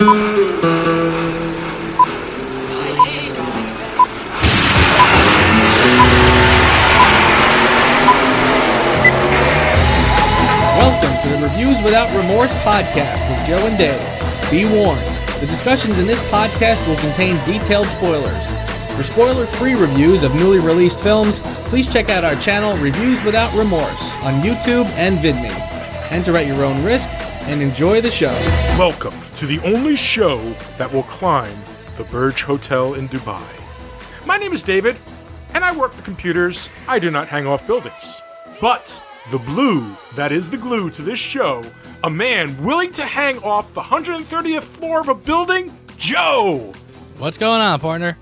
Welcome to the Reviews Without Remorse podcast with Joe and Dave. Be warned, the discussions in this podcast will contain detailed spoilers. For spoiler-free reviews of newly released films, please check out our channel Reviews Without Remorse on YouTube and VidMe. Enter at your own risk and enjoy the show. Welcome to the only show that will climb the Burj Hotel in Dubai. My name is David, and I work the computers. I do not hang off buildings. But the blue that is the glue to this show, a man willing to hang off the 130th floor of a building, Joe! What's going on, partner?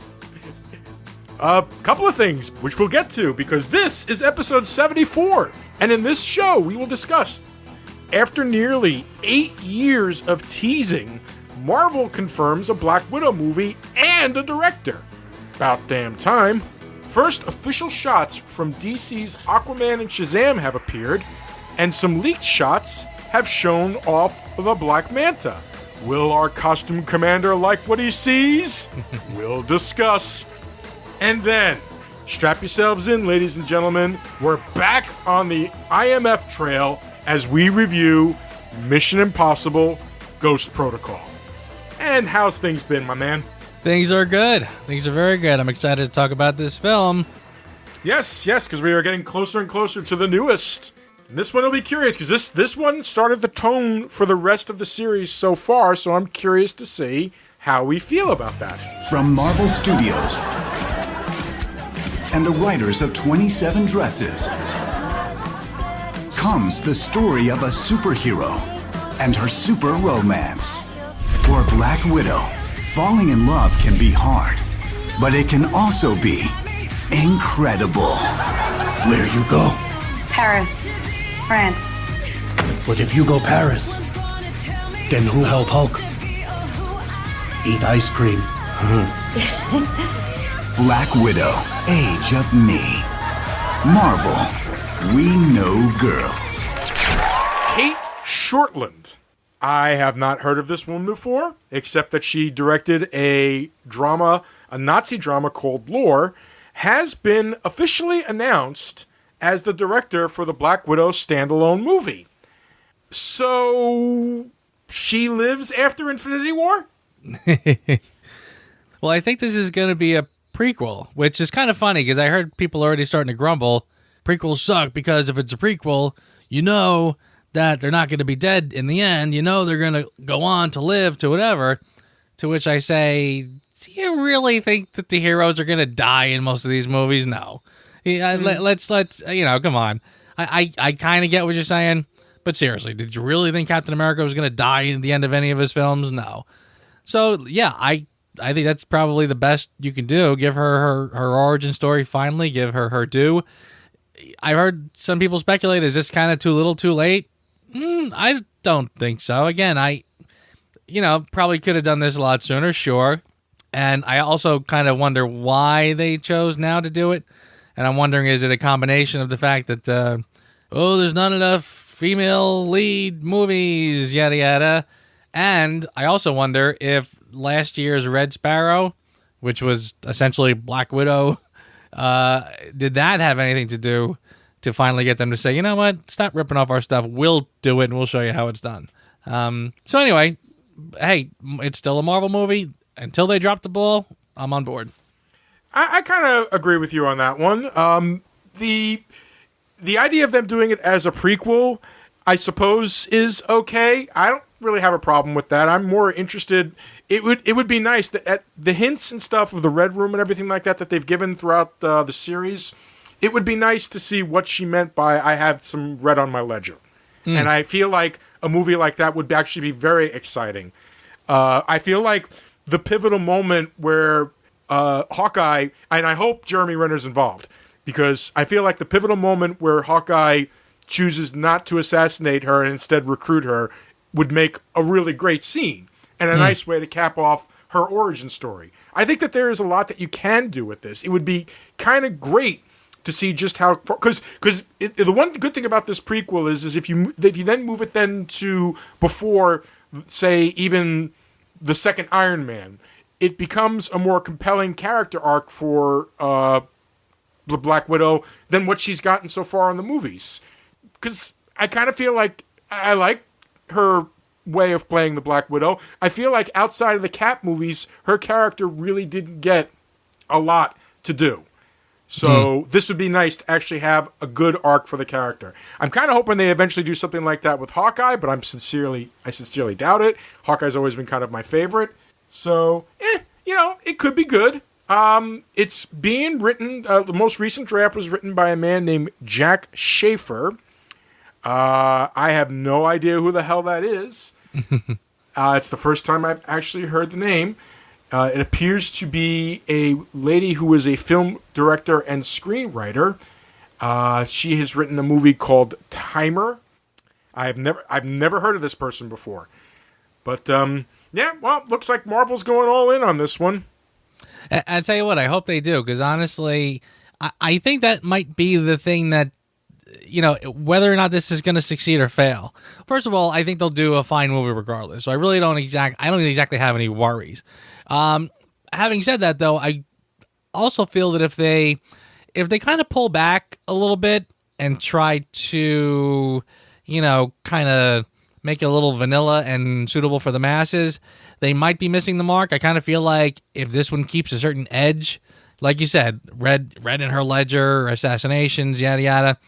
A couple of things, which we'll get to, because this is episode 74. And in this show, we will discuss, after nearly 8 years of teasing, Marvel confirms a Black Widow movie and a director. About damn time. First official shots from DC's Aquaman and Shazam have appeared, and some leaked shots have shown off of a Black Manta. Will our costume commander like what he sees? We'll discuss. And then, strap yourselves in, ladies and gentlemen. We're back on the IMF trail as we review Mission Impossible Ghost Protocol. And how's things been, my man? Things are good. Things are very good. I'm excited to talk about this film. Yes, because we are getting closer and closer to the newest. And this one will be curious, because this one started the tone for the rest of the series so far, so I'm curious to see how we feel about that. From Marvel Studios and the writers of 27 Dresses comes the story of a superhero and her super romance. For Black Widow, falling in love can be hard, but it can also be incredible. Where you go? Paris, France. But if you go Paris, then who help Hulk? Eat ice cream. Black Widow, Age of Me. Marvel, we know girls. Kate Shortland. I have not heard of this woman before, except that she directed a Nazi drama called Lore, has been officially announced as the director for the Black Widow standalone movie. So, she lives after Infinity War? Well, I think this is going to be a prequel, which is kind of funny because I heard people already starting to grumble. Prequels suck because if it's a prequel, you know that they're not going to be dead in the end. You know they're going to go on to live to whatever. To which I say, do you really think that the heroes are going to die in most of these movies? No. Let's come on. I kind of get what you're saying, but seriously, did you really think Captain America was going to die in the end of any of his films? No. So, yeah, I think that's probably the best you can do. Give her origin story finally. Give her due. I heard some people speculate, is this kind of too little too late? I don't think so. Again, I probably could have done this a lot sooner, sure. And I also kind of wonder why they chose now to do it. And I'm wondering, is it a combination of the fact that, there's not enough female lead movies, yada, yada. And I also wonder if last year's Red Sparrow, which was essentially Black Widow, did that have anything to do to finally get them to say, you know what, stop ripping off our stuff, we'll do it and we'll show you how it's done. So anyway, hey, it's still a Marvel movie. Until they drop the ball, I'm on board. I kind of agree with you on that one. The idea of them doing it as a prequel, I suppose, is okay. I don't really have a problem with that. I'm more interested. It would be nice that at the hints and stuff of the Red Room and everything like that they've given throughout the series. It would be nice to see what she meant by I have some red on my ledger, and I feel like a movie like that would actually be very exciting. I feel like the pivotal moment where Hawkeye, and I hope Jeremy Renner's involved, because I feel like the pivotal moment where Hawkeye chooses not to assassinate her and instead recruit her would make a really great scene and a nice way to cap off her origin story. I think that there is a lot that you can do with this. It would be kind of great to see just how, because the one good thing about this prequel is if you then move it then to before, say, even the second Iron Man, it becomes a more compelling character arc for the Black Widow than what she's gotten so far in the movies. Because I kind of feel like I like her way of playing the Black Widow. I feel like outside of the Cap movies, her character really didn't get a lot to do. So this would be nice to actually have a good arc for the character. I'm kind of hoping they eventually do something like that with Hawkeye, but I sincerely doubt it. Hawkeye's always been kind of my favorite. So, it could be good. It's being written, the most recent draft was written by a man named Jack Schaefer. I have no idea who the hell that is. It's the first time I've actually heard the name. It appears to be a lady who is a film director and screenwriter. She has written a movie called Timer. I've never heard of this person before. But, looks like Marvel's going all in on this one. I tell you what, I hope they do, because honestly, I think that might be the thing that, whether or not this is going to succeed or fail. First of all, I think they'll do a fine movie regardless. So I really don't exactly have any worries. Having said that, though, I also feel that if they kind of pull back a little bit and try to, kind of make it a little vanilla and suitable for the masses, they might be missing the mark. I kind of feel like if this one keeps a certain edge, like you said, Red in her ledger, assassinations, yada yada,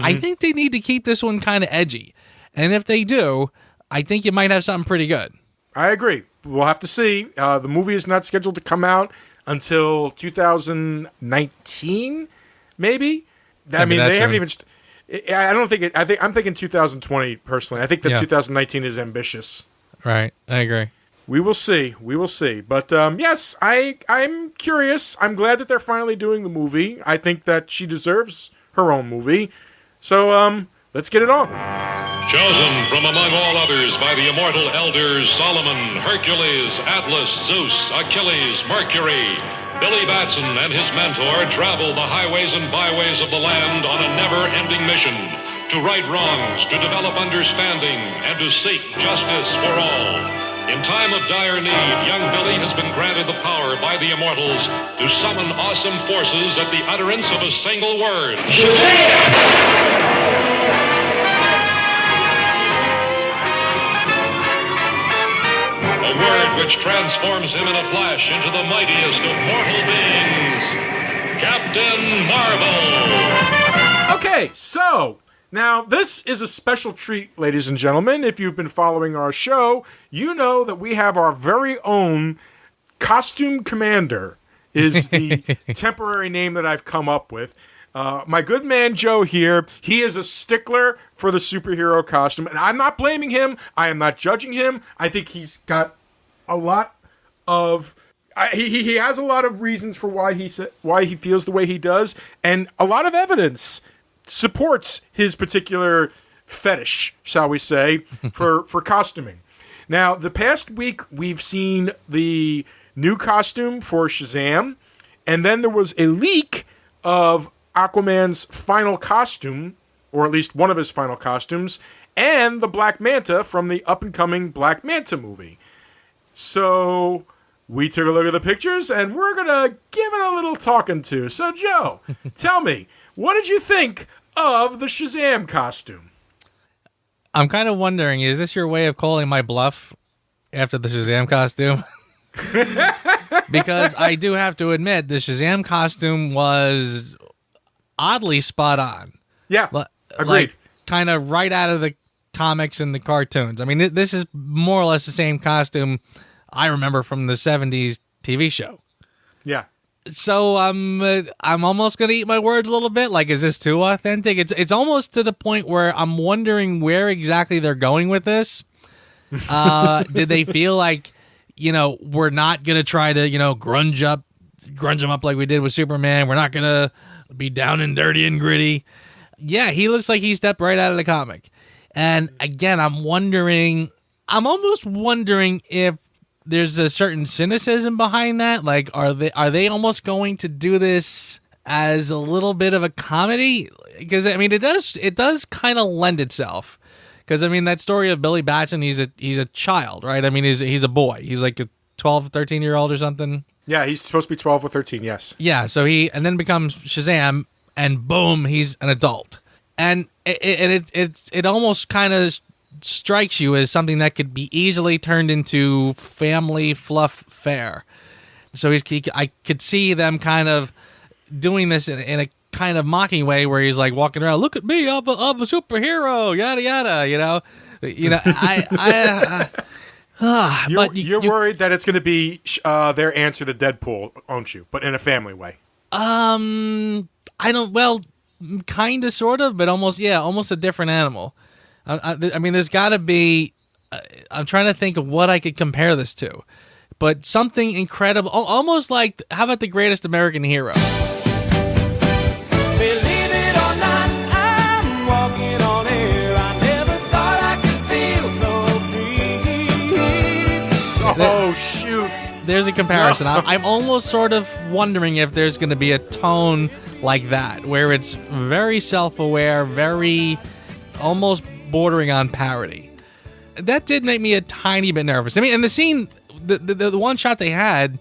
I think they need to keep this one kind of edgy. And if they do, I think you might have something pretty good. I agree. We'll have to see. The movie is not scheduled to come out until 2019, maybe. I mean, they haven't even. I don't think it. I'm thinking 2020 personally. I think that 2019 is ambitious. Right, I agree. We will see. But yes, I'm curious. I'm glad that they're finally doing the movie. I think that she deserves her own movie. So let's get it on. Chosen from among all others by the immortal elders Solomon, Hercules, Atlas, Zeus, Achilles, Mercury, Billy Batson and his mentor travel the highways and byways of the land on a never-ending mission to right wrongs, to develop understanding, and to seek justice for all. In time of dire need, young Billy has been granted the power by the immortals to summon awesome forces at the utterance of a single word. Shazam! A word which transforms him in a flash into the mightiest of mortal beings, Captain Marvel. Okay, so now this is a special treat, ladies and gentlemen. If you've been following our show, you know that we have our very own Costume Commander is the temporary name that I've come up with. My good man Joe here, he is a stickler for the superhero costume, and I'm not blaming him. I am not judging him. I think he's got a lot of he has a lot of reasons for why he feels the way he does, and a lot of evidence supports his particular fetish, shall we say, for costuming. Now, the past week we've seen the new costume for Shazam, and then there was a leak of Aquaman's final costume, or at least one of his final costumes, and the Black Manta from the up-and-coming Black Manta movie. So we took a look at the pictures, and we're going to give it a little talking to. So, Joe, tell me, what did you think of the Shazam costume? I'm kind of wondering, is this your way of calling my bluff after the Shazam costume? Because I do have to admit, the Shazam costume was oddly spot on. Yeah, agreed. Like, kind of right out of the comics and the cartoons. I mean, this is more or less the same costume I remember from the 70s TV show. Yeah. So I'm almost going to eat my words a little bit. Like, is this too authentic? It's almost to the point where I'm wondering where exactly they're going with this. Did they feel like, we're not going to try to, grunge them up like we did with Superman. We're not going to be down and dirty and gritty. Yeah, he looks like he stepped right out of the comic. And again, I'm almost wondering if there's a certain cynicism behind that. Like, are they almost going to do this as a little bit of a comedy? Because I mean, it does kind of lend itself. Because I mean, that story of Billy Batson, he's a child, right? I mean, he's a boy. He's like a 12, 13-year-old or something. Yeah, he's supposed to be 12 or 13. Yes. Yeah. So and then becomes Shazam, and boom, he's an adult, and it almost kind of strikes you as something that could be easily turned into family fluff fare. So I could see them kind of doing this in a kind of mocking way, where he's like walking around, look at me, I'm a superhero, yada yada. You're worried that it's going to be their answer to Deadpool, aren't you? But in a family way. I don't. Well, kind of, sort of, but almost a different animal. I mean, there's got to be. I'm trying to think of what I could compare this to, but something incredible, almost like, how about The Greatest American Hero? Believe it or not, I'm walking on air. I never thought I could feel so free. Oh, shoot. There's a comparison. I'm almost sort of wondering if there's going to be a tone like that, where it's very self-aware, very almost bordering on parody. That did make me a tiny bit nervous. I mean, and the scene, the one shot they had,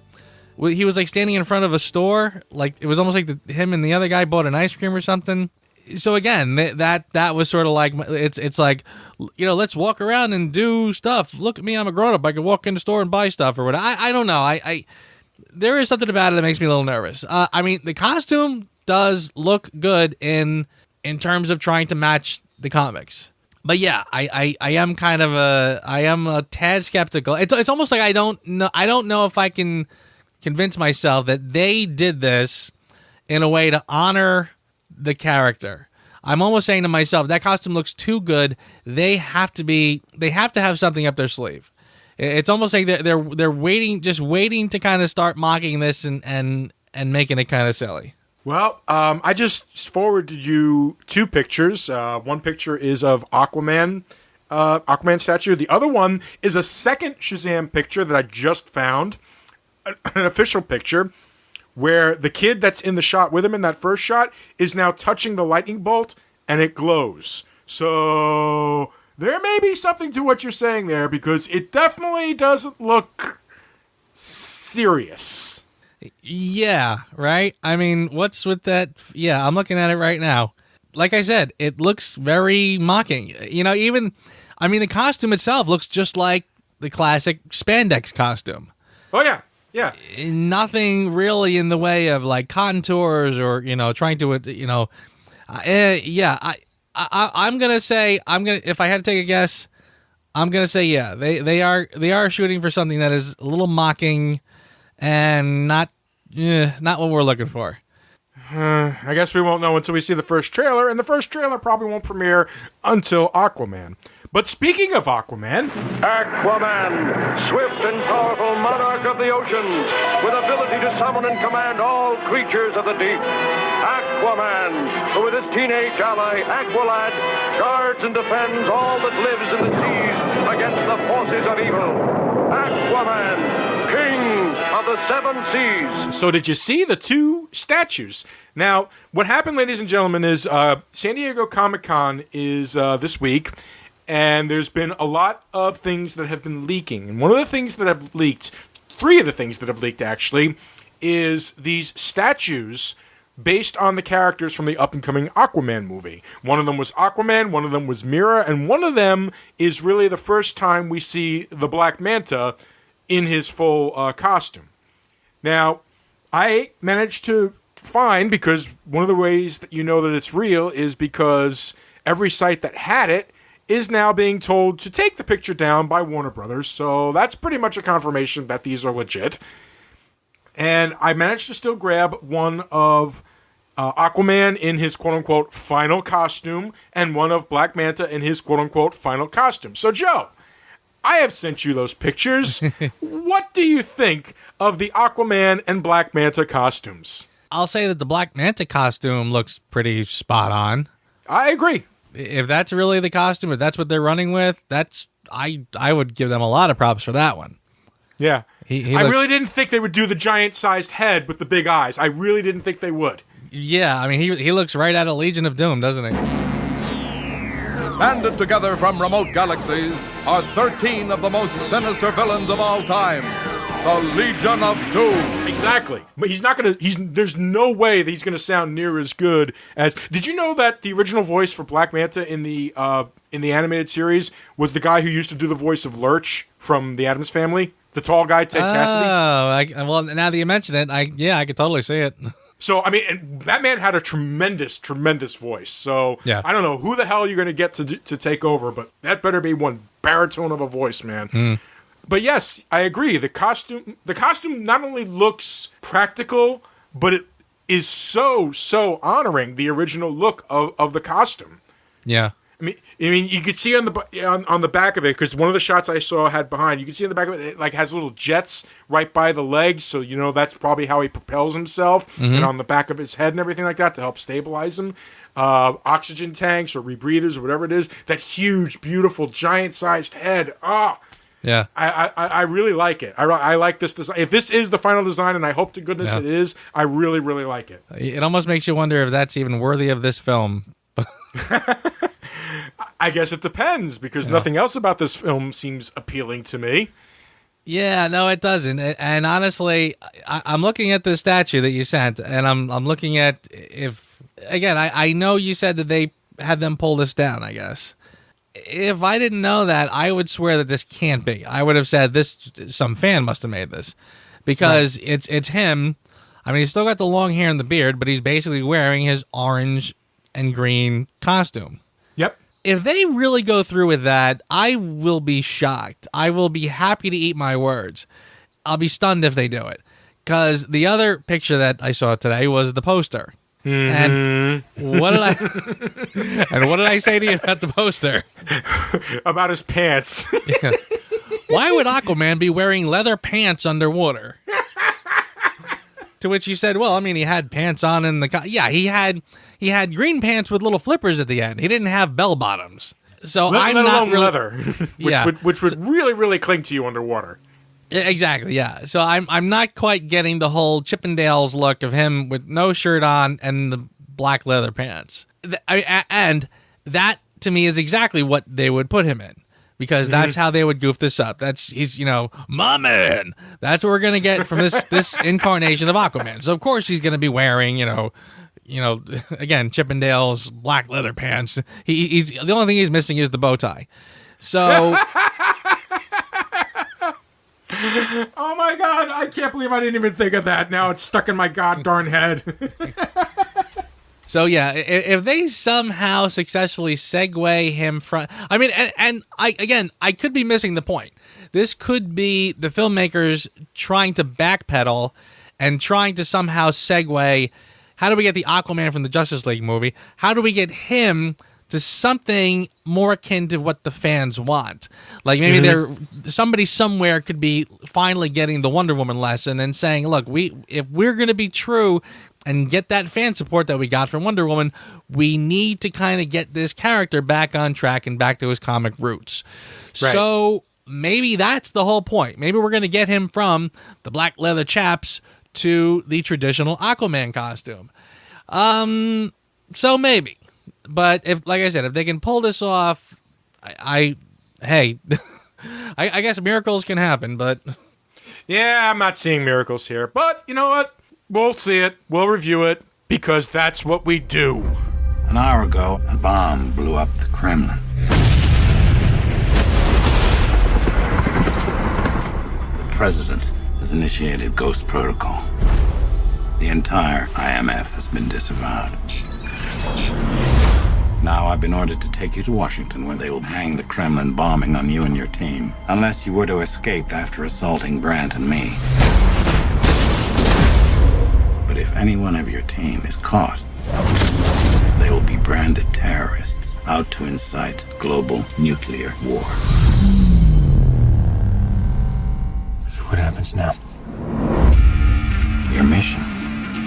he was like standing in front of a store, like it was almost like him and the other guy bought an ice cream or something. So again, that was sort of like, it's like, let's walk around and do stuff. Look at me, I'm a grown up. I can walk in the store and buy stuff or whatever. I don't know. There is something about it that makes me a little nervous. I mean, the costume does look good in terms of trying to match the comics. But yeah, I am kind of a tad skeptical. It's almost like I don't know if I can convince myself that they did this in a way to honor the character. I'm almost saying to myself, that costume looks too good. They have to have something up their sleeve. It's almost like they're waiting to kind of start mocking this and making it kind of silly. Well, I just forwarded you two pictures. One picture is of Aquaman statue. The other one is a second Shazam picture that I just found, an official picture, where the kid that's in the shot with him in that first shot is now touching the lightning bolt, and it glows. So there may be something to what you're saying there, because it definitely doesn't look serious. Yeah, right? I mean, what's with that? Yeah, I'm looking at it right now. Like I said, it looks very mocking. The costume itself looks just like the classic spandex costume. Oh, yeah. Yeah. Nothing really in the way of like contours or, trying to, I'm going to say, if I had to take a guess, I'm going to say, yeah, they are shooting for something that is a little mocking and not what we're looking for. I guess we won't know until we see the first trailer, and the first trailer probably won't premiere until Aquaman. But speaking of Aquaman... Aquaman, swift and powerful monarch of the oceans, with ability to summon and command all creatures of the deep. Aquaman, who with his teenage ally, Aqualad, guards and defends all that lives in the seas against the forces of evil. Aquaman, King of the Seven Seas. So did you see the two statues? Now, what happened, ladies and gentlemen, is San Diego Comic-Con is this week, and there's been a lot of things that have been leaking. And one of the things that have leaked, three of the things that have leaked actually, is these statues based on the characters from the up-and-coming Aquaman movie. One of them was Aquaman, one of them was Mera, and one of them is really the first time we see the Black Manta in his full costume. Now, I managed to find, because one of the ways that you know that it's real is because every site that had it is now being told to take the picture down by Warner Brothers, so that's pretty much a confirmation that these are legit. And I managed to still grab one of Aquaman in his quote-unquote final costume and one of Black Manta in his quote-unquote final costume. So, Joe, I have sent you those pictures. What do you think of the Aquaman and Black Manta costumes? I'll say that the Black Manta costume looks pretty spot on. I agree. If that's really the costume, if that's what they're running with, I would give them a lot of props for that one. Yeah. He I looks, really didn't think they would do the giant-sized head with the big eyes. I really didn't think they would. Yeah, I mean, he looks right out of Legion of Doom, doesn't he? Banded together from remote galaxies are 13 of the most sinister villains of all time. The Legion of Doom. Exactly. But there's no way that he's gonna sound near as good as... Did you know that the original voice for Black Manta in the animated series was the guy who used to do the voice of Lurch from the Addams Family? The tall guy, Ted Cassidy? Oh, well, now that you mention it, I could totally see it. So, I mean, and that man had a tremendous, tremendous voice. So, yeah. I don't know who the hell you're going to get to take over, but that better be one baritone of a voice, man. But yes, I agree. The costume not only looks practical, but it is so honoring the original look of the costume. Yeah. I mean, you could see on the back of it, because one of the shots I saw had behind, you can see on the back of it, like has little jets right by the legs, so you know that's probably how he propels himself, and on the back of his head and everything like that to help stabilize him. Oxygen tanks or rebreathers or whatever it is. That huge, beautiful, giant-sized head. Yeah, I really like it. I like this design. If this is the final design, and I hope to goodness it is, I really, really like it. It almost makes you wonder if that's even worthy of this film. I guess it depends, because nothing else about this film seems appealing to me. Yeah, no, it doesn't. And honestly, I'm looking at the statue that you sent, and I'm looking at if, again, I know you said that they had them pull this down, I guess. If I didn't know that, I would swear that this can't be. I would have said some fan must have made this, because it's him. I mean, he's still got the long hair and the beard, but he's basically wearing his orange and green costume. Yep. If they really go through with that, I will be shocked. I will be happy to eat my words. I'll be stunned if they do it. Because the other picture that I saw today was the poster. And what did I say to you about the poster? About his pants. Yeah. Why would Aquaman be wearing leather pants underwater? To which you said, well, I mean, he had pants on in the... Yeah, he had green pants with little flippers at the end. He didn't have bell bottoms. So I'm not really... leather, which would really, really cling to you underwater. Exactly, yeah. So I'm not quite getting the whole Chippendales look of him with no shirt on and the black leather pants. And that, to me, is exactly what they would put him in. Because that's how they would goof this up. He's my man. That's what we're gonna get from this incarnation of Aquaman. So of course he's gonna be wearing, again, Chippendales black leather pants. He's the only thing he's missing is the bow tie. So. Oh my God! I can't believe I didn't even think of that. Now it's stuck in my goddamn head. So yeah, if they somehow successfully segue him from, I mean, and I could be missing the point. This could be the filmmakers trying to backpedal and trying to somehow segue. How do we get the Aquaman from the Justice League movie? How do we get him to something more akin to what the fans want? Like maybe somebody somewhere could be finally getting the Wonder Woman lesson and saying, look, if we're going to be true and get that fan support that we got from Wonder Woman, we need to kind of get this character back on track and back to his comic roots. Right. So maybe that's the whole point. Maybe we're going to get him from the black leather chaps to the traditional Aquaman costume. So maybe. But like I said, if they can pull this off, I guess miracles can happen, but... Yeah, I'm not seeing miracles here. But you know what? We'll see it. We'll review it, because that's what we do. An hour ago, a bomb blew up the Kremlin. The president has initiated Ghost Protocol. The entire IMF has been disavowed. Now I've been ordered to take you to Washington, where they will hang the Kremlin bombing on you and your team, unless you were to escape after assaulting Brandt and me. But if any one of your team is caught, they will be branded terrorists out to incite global nuclear war. So what happens now? Your mission,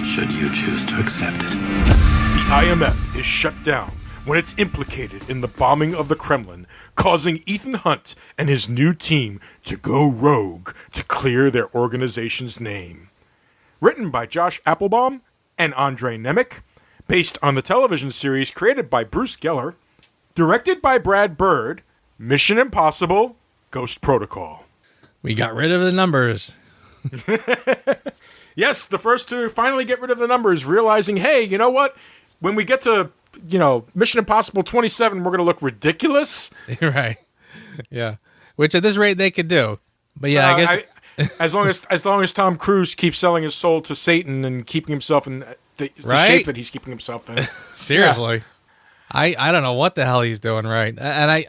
should you choose to accept it. The IMF is shut down when it's implicated in the bombing of the Kremlin, causing Ethan Hunt and his new team to go rogue to clear their organization's name. Written by Josh Applebaum and Andre Nemec, based on the television series created by Bruce Geller, Directed by Brad Bird, Mission Impossible, Ghost Protocol. We got rid of the numbers. Yes, the first to finally get rid of the numbers, realizing, hey, you know what? When we get to, Mission Impossible 27, we're going to look ridiculous. Right. Yeah. Which at this rate they could do. But yeah, I guess as long as Tom Cruise keeps selling his soul to Satan and keeping himself in the shape that he's keeping himself in. Seriously. Yeah. I don't know what the hell he's doing right. And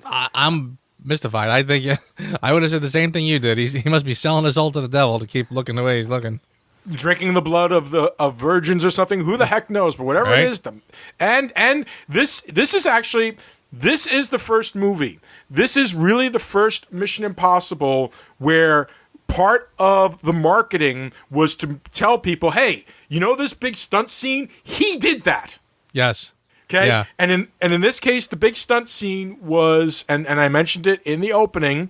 I'm mystified. I think I would have said the same thing you did. He must be selling his soul to the devil to keep looking the way he's looking. Drinking the blood of virgins or something. Who the heck knows? But whatever it is, and this is the first movie. This is really the first Mission Impossible where part of the marketing was to tell people, hey, this big stunt scene? He did that. Yes. Okay. Yeah. And in this case, the big stunt scene was, and I mentioned it in the opening,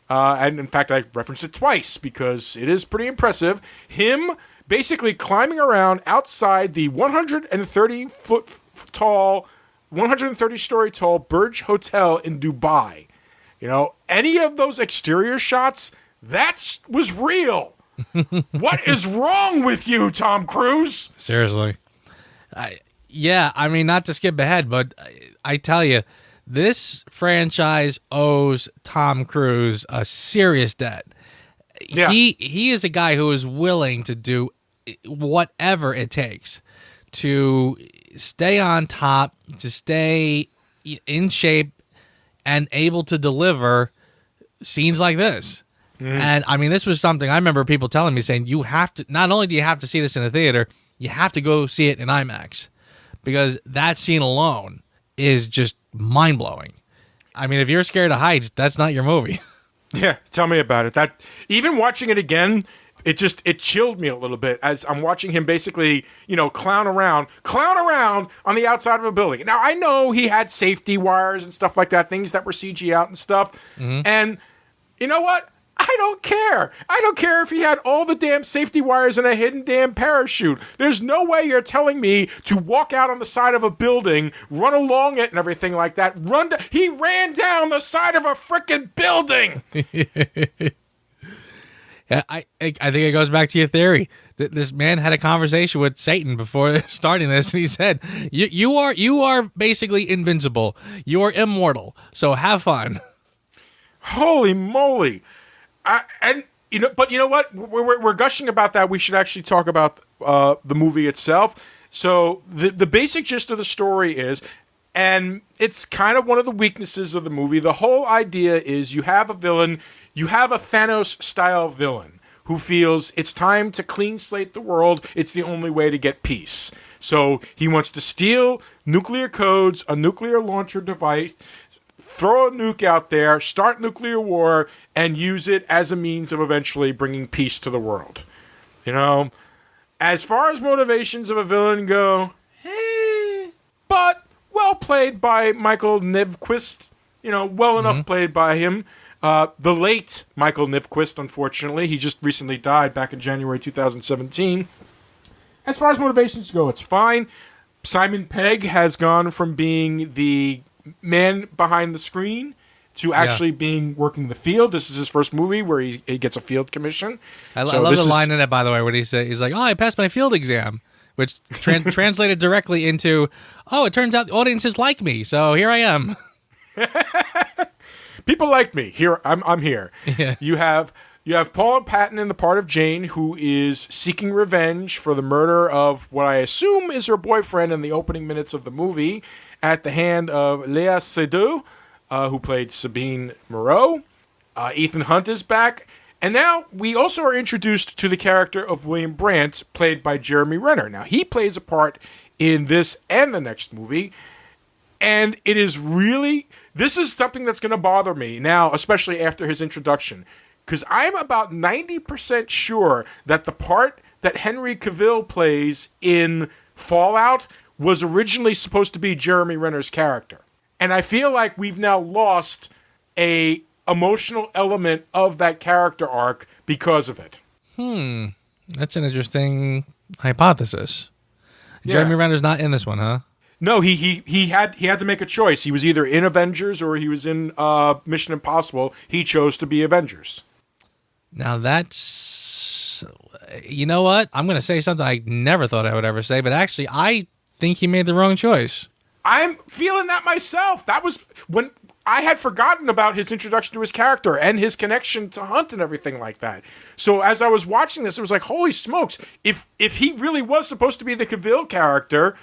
and in fact I referenced it twice because it is pretty impressive. Him basically climbing around outside the 130-story tall Burj Hotel in Dubai. Any of those exterior shots, that was real. What is wrong with you, Tom Cruise? Seriously. I mean, not to skip ahead, but I tell you, this franchise owes Tom Cruise a serious debt. Yeah. He is a guy who is willing to do whatever it takes to stay on top, to stay in shape, and able to deliver scenes like this. And I mean, this was something I remember people telling me, saying, you have to, not only do you have to see this in a theater, you have to go see it in IMAX, because that scene alone is just mind-blowing. I mean, if you're scared of heights, that's not your movie. Yeah, tell me about it. That even watching it again, it chilled me a little bit as I'm watching him basically, clown around on the outside of a building. Now, I know he had safety wires and stuff like that, things that were CG out and stuff. And you know what? I don't care. I don't care if he had all the damn safety wires and a hidden damn parachute. There's no way you're telling me to walk out on the side of a building, run along it and everything like that. He ran down the side of a freaking building. Yeah, I think it goes back to your theory that this man had a conversation with Satan before starting this, and he said, "You are basically invincible. You are immortal. So have fun." Holy moly! But you know what? We're gushing about that. We should actually talk about the movie itself. So the basic gist of the story is, and it's kind of one of the weaknesses of the movie. The whole idea is you have a villain. You have a Thanos-style villain who feels it's time to clean slate the world. It's the only way to get peace. So he wants to steal nuclear codes, a nuclear launcher device, throw a nuke out there, start nuclear war, and use it as a means of eventually bringing peace to the world. As far as motivations of a villain go, but well played by Michael Nyqvist. Well enough played by him. The late Michael Nyqvist, unfortunately. He just recently died back in January 2017. As far as motivations go, it's fine. Simon Pegg has gone from being the man behind the screen to actually working the field. This is his first movie where he gets a field commission. I love the line in it, by the way, when he's like, "Oh, I passed my field exam," which translated directly into, "Oh, it turns out the audiences like me, so here I am." People like me. Here I'm here. Yeah. You have Paula Patton in the part of Jane, who is seeking revenge for the murder of what I assume is her boyfriend in the opening minutes of the movie, at the hand of Léa Seydoux, who played Sabine Moreau. Ethan Hunt is back. And now we also are introduced to the character of William Brandt, played by Jeremy Renner. Now, he plays a part in this and the next movie. And it is really... This is something that's going to bother me now, especially after his introduction. Because I'm about 90% sure that the part that Henry Cavill plays in Fallout was originally supposed to be Jeremy Renner's character. And I feel like we've now lost a emotional element of that character arc because of it. That's an interesting hypothesis. Yeah. Jeremy Renner's not in this one, huh? No, he had to make a choice. He was either in Avengers or he was in Mission Impossible. He chose to be Avengers. Now that's, you know what? I'm going to say something I never thought I would ever say, but actually I think he made the wrong choice. I'm feeling that myself. That was when I had forgotten about his introduction to his character and his connection to Hunt and everything like that. So as I was watching this, it was like, holy smokes. If he really was supposed to be the Cavill character,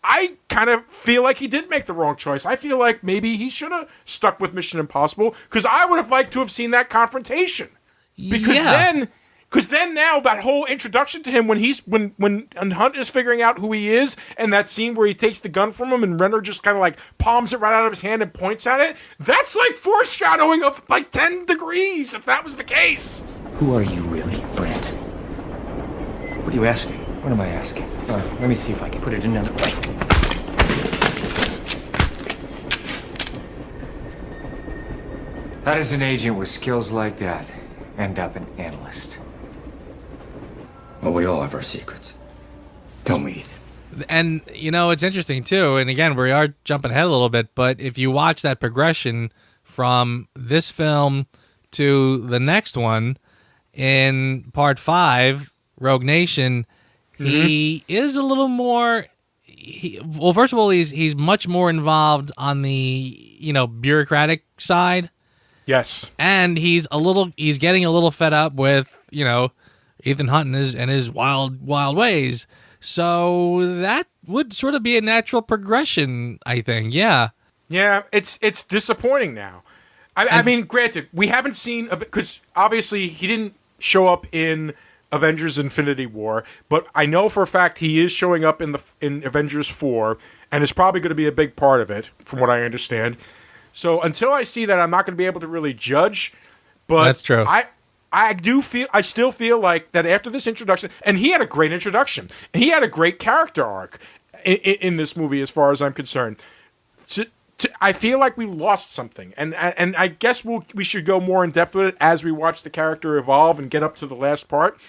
I kind of feel like he did make the wrong choice. I feel like maybe he should have stuck with Mission Impossible, because I would have liked to have seen that confrontation. Because then now that whole introduction to him when Hunt is figuring out who he is, and that scene where he takes the gun from him and Renner just kind of like palms it right out of his hand and points at it, that's like foreshadowing of like 10 degrees if that was the case. Who are you really, Brent? What are you asking? What am I asking? Let me see if I can put it another way. How does an agent with skills like that end up an analyst? Well, we all have our secrets. Tell me, Ethan. And, you know, it's interesting, too. And, again, we are jumping ahead a little bit. But if you watch that progression from this film to the next one, in Part 5, Rogue Nation, he is a little more... well, first of all, he's much more involved on the, bureaucratic side. Yes. And he's getting a little fed up with, Ethan Hunt and his wild ways. So that would sort of be a natural progression, I think. Yeah. Yeah, it's disappointing now. I mean, granted, we haven't seen, because obviously he didn't show up in Avengers Infinity War, but I know for a fact he is showing up in Avengers 4 and is probably going to be a big part of it, from what I understand. So until I see that, I'm not going to be able to really judge. But that's true. I still feel like that after this introduction, and he had a great introduction, and he had a great character arc in this movie, as far as I'm concerned. I feel like we lost something, and I guess we should go more in depth with it as we watch the character evolve and get up to the last part.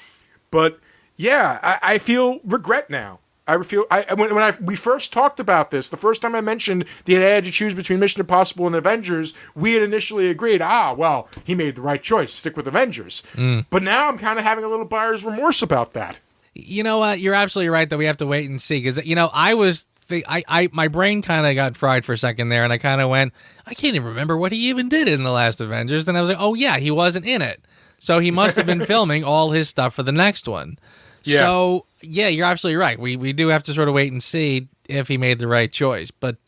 But yeah, I feel regret now. When we first talked about this, the first time I mentioned that I had to choose between Mission Impossible and Avengers, we had initially agreed, well, he made the right choice, stick with Avengers. But now I'm kind of having a little buyer's remorse about that. You know what? You're absolutely right that we have to wait and see, because my brain kind of got fried for a second there, and I kind of went, I can't even remember what he even did in the last Avengers. Then I was like, oh yeah, he wasn't in it, so he must have been filming all his stuff for the next one. Yeah. So, yeah, you're absolutely right. We do have to sort of wait and see if he made the right choice. But,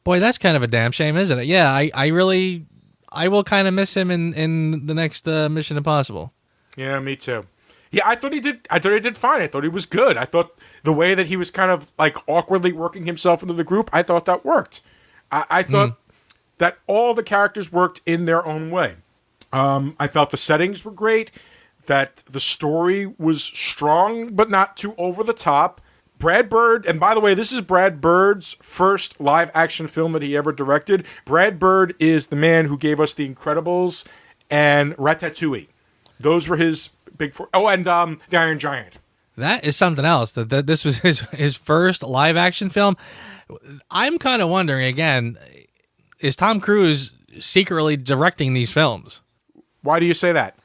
boy, that's kind of a damn shame, isn't it? Yeah, I will kind of miss him in the next Mission Impossible. Yeah, me too. Yeah, I thought he did fine. I thought he was good. I thought the way that he was kind of like awkwardly working himself into the group, I thought that worked. I thought that all the characters worked in their own way. I felt the settings were great, that the story was strong but not too over the top. Brad Bird, and by the way, this is Brad Bird's first live action film that he ever directed. Brad Bird is the man who gave us The Incredibles and Ratatouille. Those were his big four. Oh, and The Iron Giant. That is something else. That this was his first live action film. I'm kind of wondering again, is Tom Cruise secretly directing these films? Why do you say that?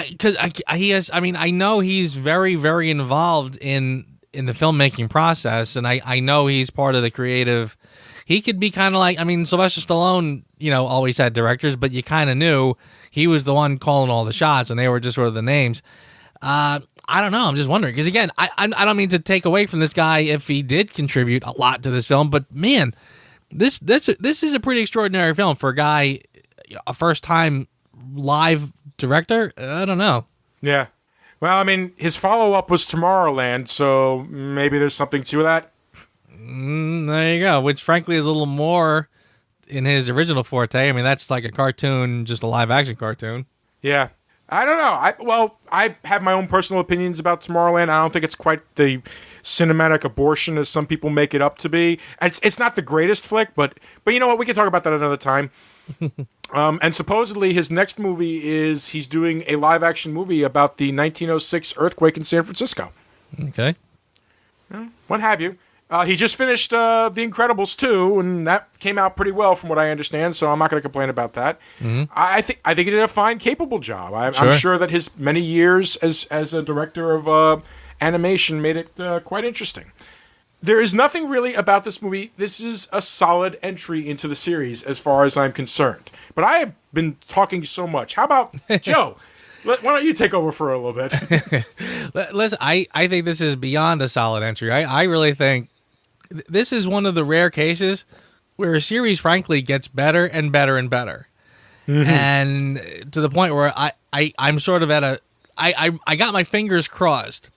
Because he has. I mean, I know he's very, very involved in the filmmaking process, and I know he's part of the creative. He could be kind of like, I mean, Sylvester Stallone, always had directors, but you kind of knew he was the one calling all the shots, and they were just sort of the names. I don't know. I'm just wondering, because again, I don't mean to take away from this guy if he did contribute a lot to this film, but man, this is a pretty extraordinary film for a guy, a first time live director. I don't know. Yeah. Well, I mean, his follow-up was Tomorrowland, so maybe there's something to that. There you go, which frankly is a little more in his original forte. I mean, that's like a cartoon, just a live-action cartoon. Yeah. I don't know. I have my own personal opinions about Tomorrowland. I don't think it's quite the cinematic abortion as some people make it up to be. It's not the greatest flick, but you know what? We can talk about that another time. And supposedly his next movie he's doing a live-action movie about the 1906 earthquake in San Francisco. Okay. What have you. He just finished The Incredibles 2, and that came out pretty well from what I understand, so I'm not going to complain about that. I think he did a fine, capable job. I'm sure that his many years as a director of animation made it quite interesting. There is nothing really about this movie. This is a solid entry into the series as far as I'm concerned. But I have been talking so much. How about Joe? Why don't you take over for a little bit? Listen, I think this is beyond a solid entry. I really think this is one of the rare cases where a series, frankly, gets better and better and better. And to the point where I'm sort of at I got my fingers crossed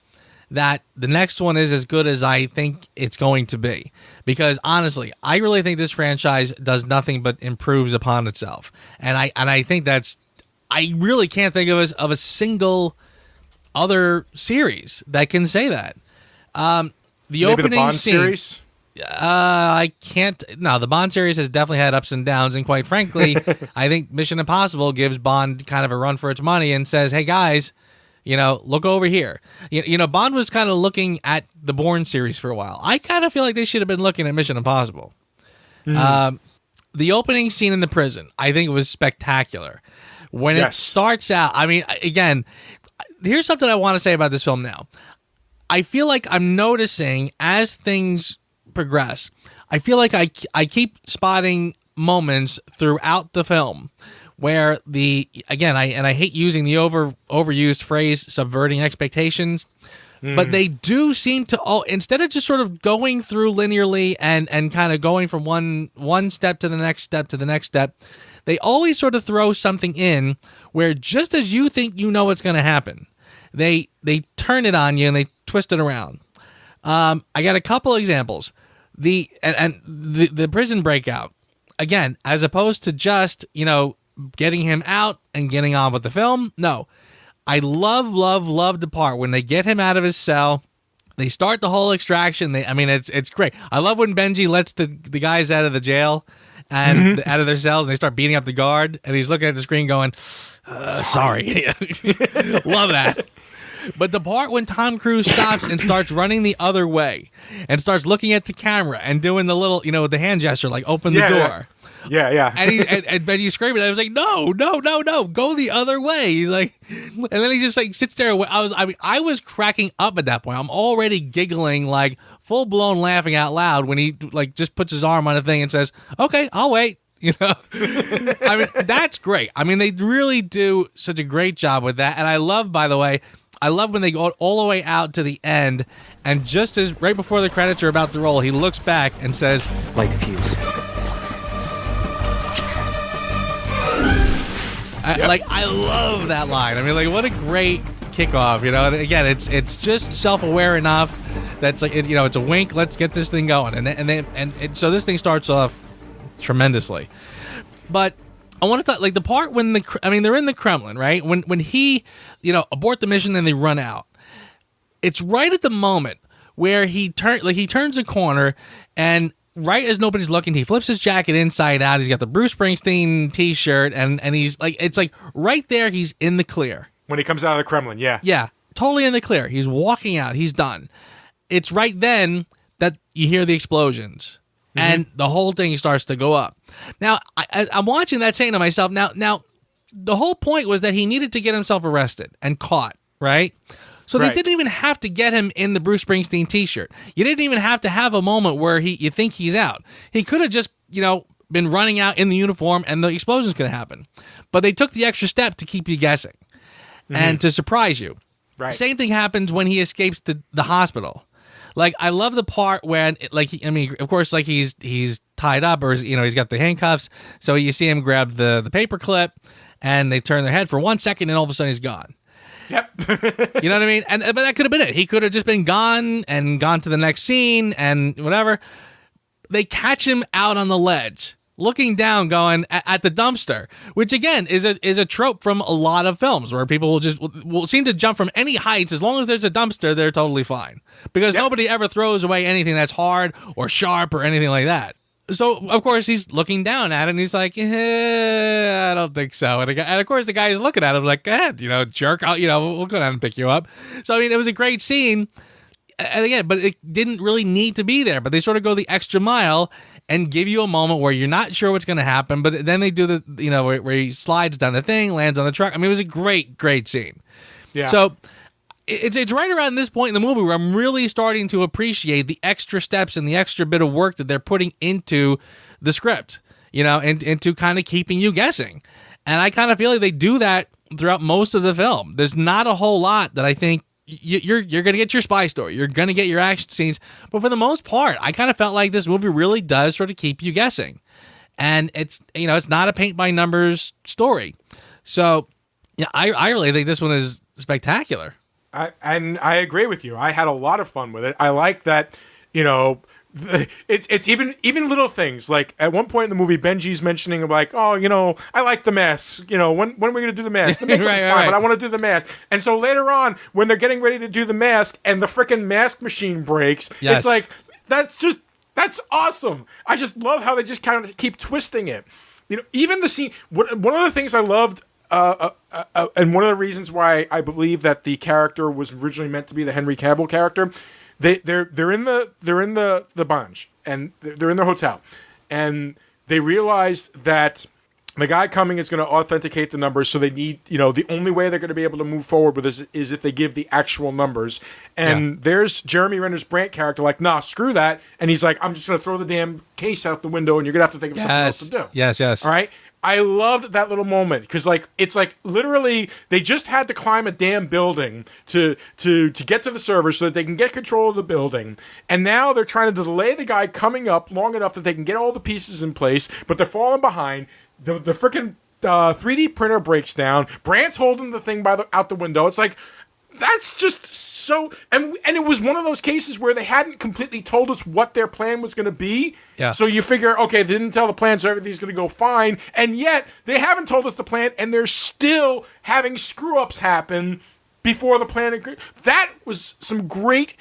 that the next one is as good as I think it's going to be. Because honestly, I really think this franchise does nothing but improves upon itself. And I think I really can't think of a single other series that can say that. The Maybe opening the Bond scene, series? I can't. No, the Bond series has definitely had ups and downs, and quite frankly, I think Mission Impossible gives Bond kind of a run for its money and says, "Hey guys, look over here." Bond was kind of looking at the Bourne series for a while. I kind of feel like they should have been looking at Mission Impossible. The opening scene in the prison, I think, was spectacular. When it starts out, I mean, again, here's something I want to say about this film now. I feel like I'm noticing as things progress, I feel like I keep spotting moments throughout the film where I hate using the overused phrase subverting expectations, but they do seem to instead of just sort of going through linearly and kind of going from one step to the next step to the next step, they always sort of throw something in where just as you think you know what's going to happen, they turn it on you and they twist it around. I got a couple examples. The prison breakout, again, as opposed to just, getting him out and getting on with the film. No, I love the part when they get him out of his cell. They start the whole extraction. It's great. I love when Benji lets the guys out of the jail and out of their cells, and they start beating up the guard, and he's looking at the screen going, sorry. Love that. But the part when Tom Cruise stops and starts running the other way and starts looking at the camera and doing the little, the hand gesture, like open the door. Yeah. And Benji's screaming. I was like, no, go the other way. He's like, and then he just like sits there. I was cracking up at that point. I'm already giggling, like full blown laughing out loud when he like just puts his arm on a thing and says, "Okay, I'll wait." That's great. They really do such a great job with that. And I love, by the way, when they go all the way out to the end, and just as right before the credits are about to roll, he looks back and says, "Light the fuse." I love that line. What a great kickoff, And again, it's just self-aware enough that's like, it's a wink. Let's get this thing going, and so this thing starts off tremendously. But I want to talk the part when they're in the Kremlin, right? When he, abort the mission and they run out. It's right at the moment where he turns a corner, and right as nobody's looking, he flips his jacket inside out. He's got the Bruce Springsteen t-shirt, and he's like, it's like right there, he's in the clear. When he comes out of the Kremlin, yeah. Yeah, totally in the clear. He's walking out. He's done. It's right then that you hear the explosions, and the whole thing starts to go up. Now, I'm watching that saying to myself, now, the whole point was that he needed to get himself arrested and caught, right? So they didn't even have to get him in the Bruce Springsteen t-shirt. You didn't even have to have a moment where you think he's out. He could have just, been running out in the uniform and the explosions could have happened. But they took the extra step to keep you guessing and to surprise you. Right. Same thing happens when he escapes the hospital. I love the part when, of course, he's tied up or, he's got the handcuffs. So you see him grab the paper clip and they turn their head for 1 second and all of a sudden he's gone. Yep. You know what I mean? But that could have been it. He could have just been gone and gone to the next scene and whatever. They catch him out on the ledge, looking down, going at the dumpster, which again is a trope from a lot of films where people will seem to jump from any heights. As long as there's a dumpster, they're totally fine because nobody ever throws away anything that's hard or sharp or anything like that. So, of course, he's looking down at it, and he's like, I don't think so. And of course, the guy is looking at him like, go ahead, jerk. We'll go down and pick you up. So, it was a great scene. And again, but it didn't really need to be there. But they sort of go the extra mile and give you a moment where you're not sure what's going to happen. But then they do the, where he slides down the thing, lands on the truck. I mean, it was a great, great scene. Yeah. So it's right around this point in the movie where I'm really starting to appreciate the extra steps and the extra bit of work that they're putting into the script, and into kind of keeping you guessing. And I kind of feel like they do that throughout most of the film. There's not a whole lot that I think you're going to get your spy story. You're going to get your action scenes. But for the most part, I kind of felt like this movie really does sort of keep you guessing. And it's not a paint by numbers story. So yeah, I really think this one is spectacular. And I agree with you. I had a lot of fun with it. I like that, it's even little things. Like at one point in the movie, Benji's mentioning like, oh, I like the mask. When are we going to do the mask? The makeup's fine, but I want to do the mask. And so later on, when they're getting ready to do the mask and the freaking mask machine breaks, It's like, that's awesome. I just love how they just kind of keep twisting it. Even the scene, one of the things I loved, and one of the reasons why I believe that the character was originally meant to be the Henry Cavill character, they're in the bunch and they're in their hotel, and they realize that the guy coming is going to authenticate the numbers, so they need, the only way they're going to be able to move forward with this is if they give the actual numbers. And there's Jeremy Renner's Brant character like, nah, screw that, and he's like, I'm just going to throw the damn case out the window, and you're going to have to think of something else to do. Yes. All right. I loved that little moment because, it's like literally they just had to climb a damn building to get to the server so that they can get control of the building, and now they're trying to delay the guy coming up long enough that they can get all the pieces in place, but they're falling behind. The freaking 3D printer breaks down. Brant's holding the thing out the window. It's like, that's just so... And it was one of those cases where they hadn't completely told us what their plan was going to be. Yeah. So you figure, okay, they didn't tell the plan, so everything's going to go fine. And yet, they haven't told us the plan, and they're still having screw-ups happen before the plan... That was some great...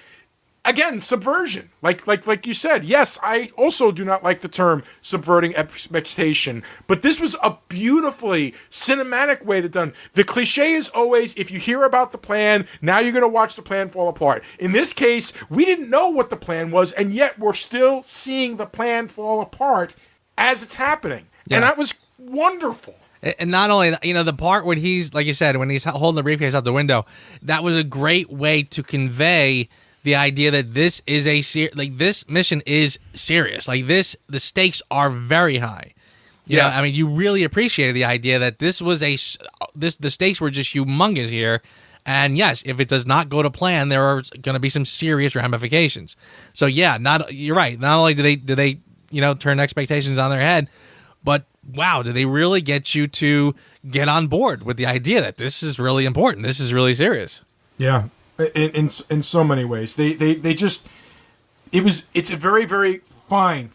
Again, subversion. Like you said, yes, I also do not like the term subverting expectation, but this was a beautifully cinematic way to done. The cliche is always, if you hear about the plan, now you're going to watch the plan fall apart. In this case, we didn't know what the plan was, and yet we're still seeing the plan fall apart as it's happening. Yeah. And that was wonderful. And not only, the part when he's, like you said, when he's holding the briefcase out the window, that was a great way to convey the idea that this is this mission is serious. The stakes are very high. You know, I mean, you really appreciated the idea that this was the stakes were just humongous here. And yes, if it does not go to plan, there are going to be some serious ramifications. So yeah, you're right. Not only do they turn expectations on their head, but wow, do they really get you to get on board with the idea that this is really important? This is really serious. Yeah. In so many ways, they just it's a very, very fine,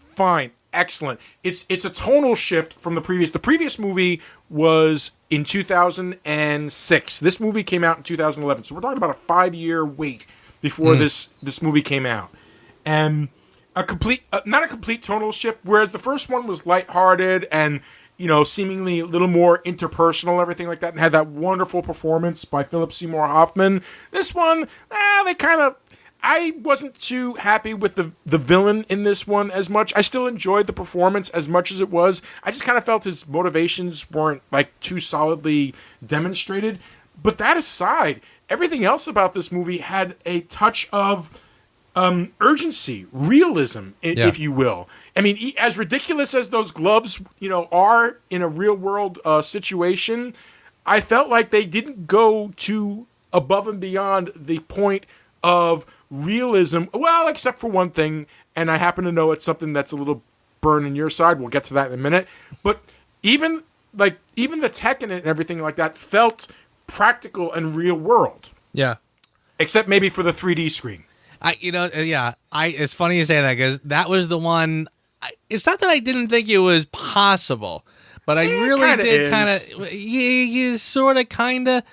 excellent. It's a tonal shift from the previous. The previous movie was in 2006. This movie came out in 2011. So we're talking about a 5-year wait before this movie came out, and not a complete tonal shift. Whereas the first one was lighthearted and seemingly a little more interpersonal, everything like that, and had that wonderful performance by Philip Seymour Hoffman. This one, I wasn't too happy with the villain in this one as much. I still enjoyed the performance as much as it was. I just kind of felt his motivations weren't too solidly demonstrated. But that aside, everything else about this movie had a touch of urgency, realism, if you will. I mean, as ridiculous as those gloves, are in a real world situation, I felt like they didn't go too above and beyond the point of realism. Well, except for one thing, and I happen to know it's something that's a little burn in your side. We'll get to that in a minute. But even the tech in it and everything like that felt practical and real world. Yeah. Except maybe for the 3D screen. It's funny you say that because that was the one. It's not that I didn't think it was possible, but I really did kind of. You sort of, kind of.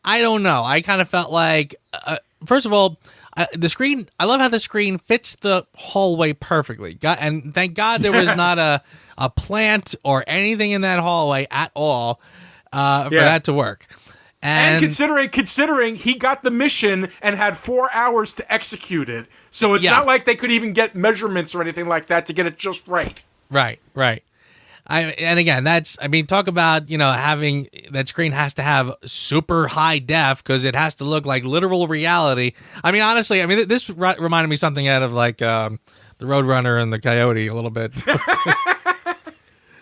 I don't know. I kind of felt like, first of all, the screen. I love how the screen fits the hallway perfectly. And thank God there was not a plant or anything in that hallway at all for that to work. And considering he got the mission and had 4 hours to execute it, so it's not like they could even get measurements or anything like that to get it just right. Right. And again, talk about, having that screen has to have super high def because it has to look like literal reality. I mean, honestly, this reminded me something out of like the Roadrunner and the Coyote a little bit.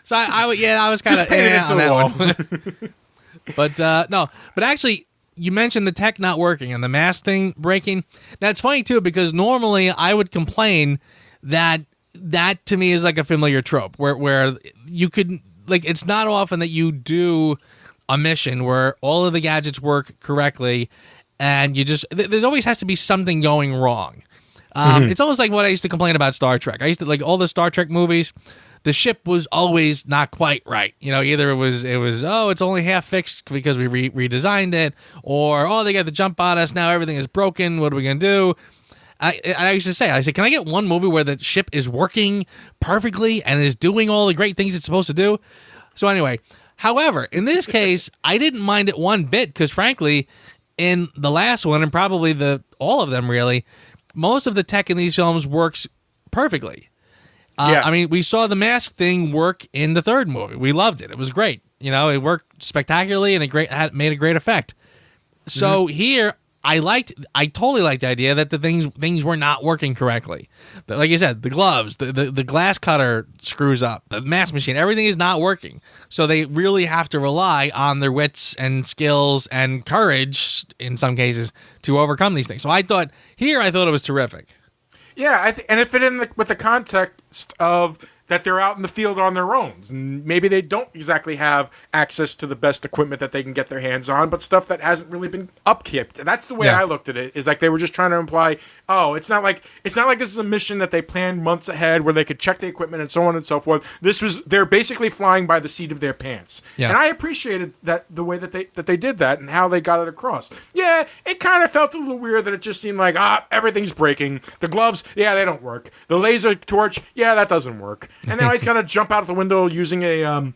So I was kind of on that one. But but actually, you mentioned the tech not working and the mask thing breaking. That's funny too, because normally I would complain that to me is like a familiar trope where you could, like, it's not often that you do a mission where all of the gadgets work correctly and there's always has to be something going wrong. It's almost like what I used to complain about Star Trek. I used to like all the Star Trek movies. The ship was always not quite right. Either it was it's only half fixed because we redesigned it, or they got the jump on us, now everything is broken, what are we going to do? I used to say, can I get one movie where the ship is working perfectly and is doing all the great things it's supposed to do? So anyway, however, in this case, I didn't mind it one bit because frankly, in the last one, and probably all of them really, most of the tech in these films works perfectly. We saw the mask thing work in the third movie. We loved it. It was great. It worked spectacularly and it made a great effect. So here, I totally liked the idea that the things were not working correctly. Like you said, the gloves, the glass cutter screws up, the mask machine, everything is not working. So they really have to rely on their wits and skills and courage in some cases to overcome these things. So I thought it was terrific. Yeah, and it fit in with the context of that they're out in the field on their own. And maybe they don't exactly have access to the best equipment that they can get their hands on, but stuff that hasn't really been upkept. And that's the way I looked at it, is like they were just trying to imply, it's not like this is a mission that they planned months ahead where they could check the equipment and so on and so forth. They're basically flying by the seat of their pants. Yeah. And I appreciated that the way that they did that and how they got it across. Yeah, it kind of felt a little weird that it just seemed like, everything's breaking. The gloves, they don't work. The laser torch, that doesn't work. And now he's got to jump out of the window using a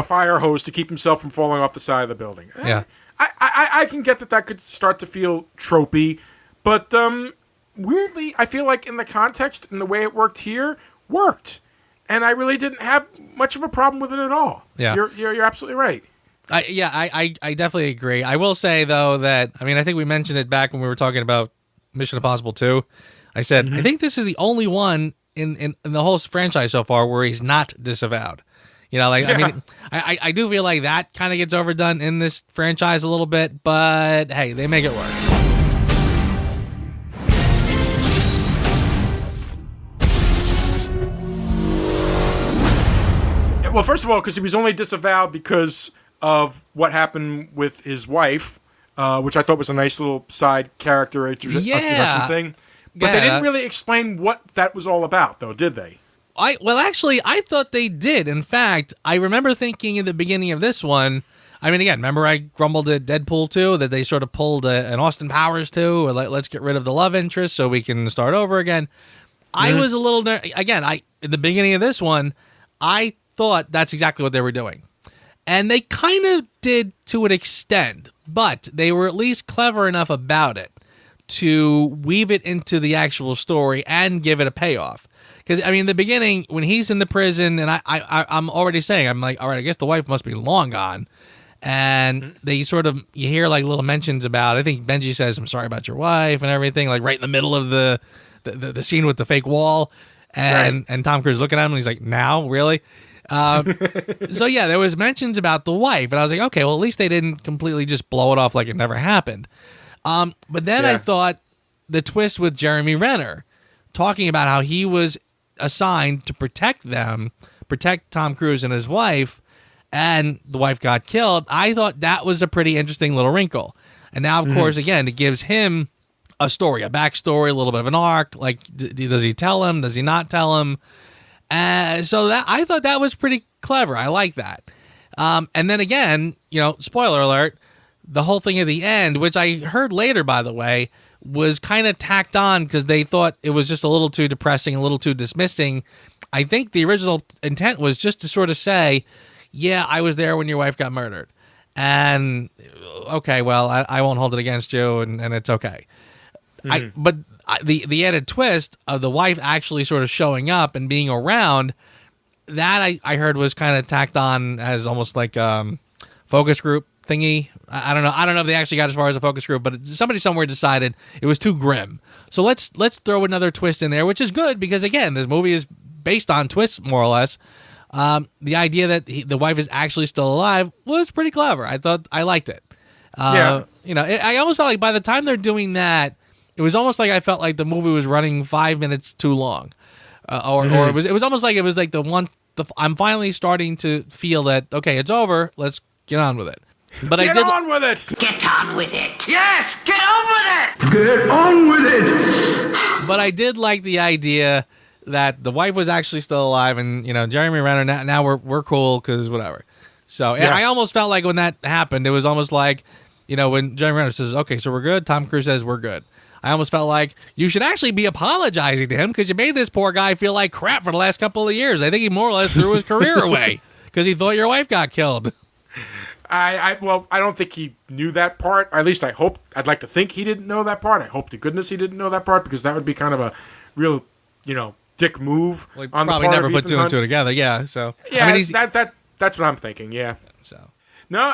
fire hose to keep himself from falling off the side of the building. Yeah, I can get that could start to feel tropey, but weirdly, I feel like in the context and the way it worked, and I really didn't have much of a problem with it at all. Yeah, you're absolutely right. I definitely agree. I will say though that I think we mentioned it back when we were talking about Mission Impossible 2. I said I think this is the only one in the whole franchise so far where he's not disavowed. I do feel like that kind of gets overdone in this franchise a little bit, but hey, they make it work. Well, first of all, because he was only disavowed because of what happened with his wife, which I thought was a nice little side character introduction thing. But they didn't really explain what that was all about, though, did they? Actually, I thought they did. In fact, I remember thinking in the beginning of this one, again, remember I grumbled at Deadpool 2 that they sort of pulled an Austin Powers 2, or let's get rid of the love interest so we can start over again. I was a little, in the beginning of this one, I thought that's exactly what they were doing. And they kind of did to an extent, but they were at least clever enough about it to weave it into the actual story and give it a payoff. Because, in the beginning, when he's in the prison, and I'm already saying, I'm like, all right, I guess the wife must be long gone. And they you hear like little mentions about, I think Benji says, I'm sorry about your wife and everything, like right in the middle of the scene with the fake wall. And Tom Cruise looking at him and he's like, now? Really? So yeah, there was mentions about the wife. And I was like, okay, well, at least they didn't completely just blow it off like it never happened. But then I thought the twist with Jeremy Renner talking about how he was assigned to protect Tom Cruise and his wife, and the wife got killed. I thought that was a pretty interesting little wrinkle. And now, of course, again, it gives him a story, a backstory, a little bit of an arc. Like, does he tell him? Does he not tell him? So that I thought that was pretty clever. I like that. And then again, spoiler alert, the whole thing at the end, which I heard later, by the way, was kind of tacked on because they thought it was just a little too depressing, a little too dismissing. I think the original intent was just to sort of say, yeah, I was there when your wife got murdered. And okay, well, I won't hold it against you, and it's okay. But the added twist of the wife actually sort of showing up and being around, that I heard was kind of tacked on as almost like focus group thingy. I don't know if they actually got as far as a focus group, but somebody somewhere decided it was too grim. So let's throw another twist in there, which is good because again, this movie is based on twists more or less. The idea that the wife is actually still alive was pretty clever. I liked it. I almost felt like by the time they're doing that, it was almost like I felt like the movie was running 5 minutes too long, or it was almost like it was like I'm finally starting to feel that okay, it's over. Let's get on with it. But get on with it. Get on with it. Yes, get on with it. Get on with it. But I did like the idea that the wife was actually still alive, and Jeremy Renner. Now we're cool because whatever. So yeah. I almost felt like when that happened, it was almost like when Jeremy Renner says, "Okay, so we're good." Tom Cruise says, "We're good." I almost felt like you should actually be apologizing to him because you made this poor guy feel like crap for the last couple of years. I think he more or less threw his career away because he thought your wife got killed. I don't think he knew that part. Or at least I'd like to think he didn't know that part. I hope to goodness he didn't know that part because that would be kind of a real, dick move on the part probably never of put Ethan two and Hunt. two together. Yeah. So yeah, I mean, that's what I'm thinking. Yeah. So no,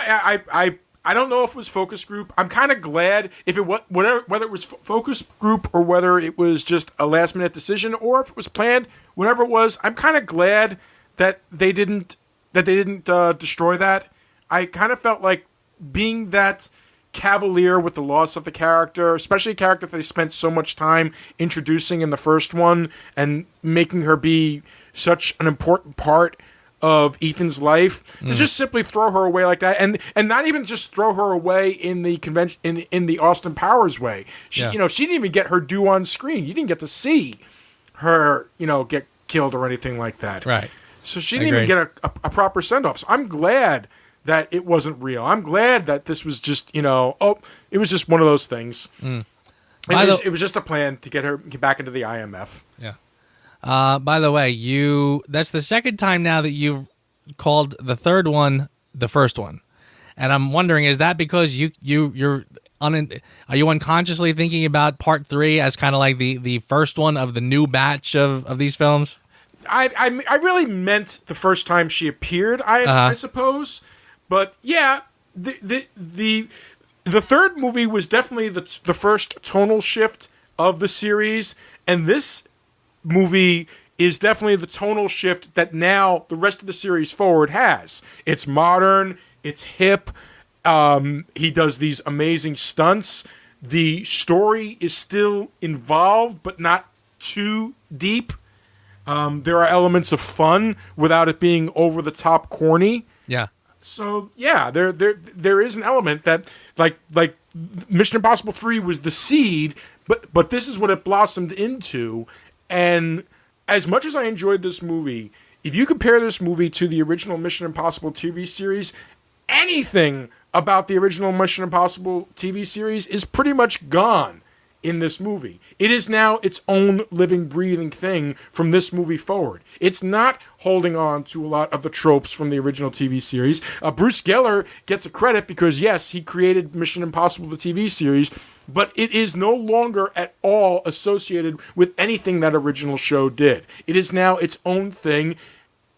I don't know if it was focus group. I'm kind of glad if it was whether it was focus group or whether it was just a last minute decision or if it was planned. Whatever it was, I'm kind of glad that they didn't destroy that. I kind of felt like being that cavalier with the loss of the character, especially a character that they spent so much time introducing in the first one and making her be such an important part of Ethan's life, to just simply throw her away like that, and not even just throw her away in the convention in the Austin Powers way. She didn't even get her due on screen. You didn't get to see her, get killed or anything like that. Right. So she didn't even get a proper send off. So I'm glad that it wasn't real. I'm glad that this was just it was just one of those things. It was just a plan to get her back into the IMF. Yeah. By the way, that's the second time now that you've called the third one the first one. And I'm wondering, is that because are you unconsciously thinking about part 3 as kind of like the first one of the new batch of these films? I really meant the first time she appeared, I suppose. But yeah, the third movie was definitely the first tonal shift of the series, and this movie is definitely the tonal shift that now the rest of the series forward has. It's modern, it's hip, he does these amazing stunts. The story is still involved, but not too deep. There are elements of fun without it being over the top corny. Yeah. So yeah, there is an element that like Mission Impossible 3 was the seed, but this is what it blossomed into. And as much as I enjoyed this movie, if you compare this movie to the original Mission Impossible TV series, anything about the original Mission Impossible TV series is pretty much gone in this movie. It is now its own living, breathing thing from this movie forward. It's not holding on to a lot of the tropes from the original TV series. Bruce Geller gets a credit because, yes, he created Mission Impossible, the TV series, but it is no longer at all associated with anything that original show did. It is now its own thing,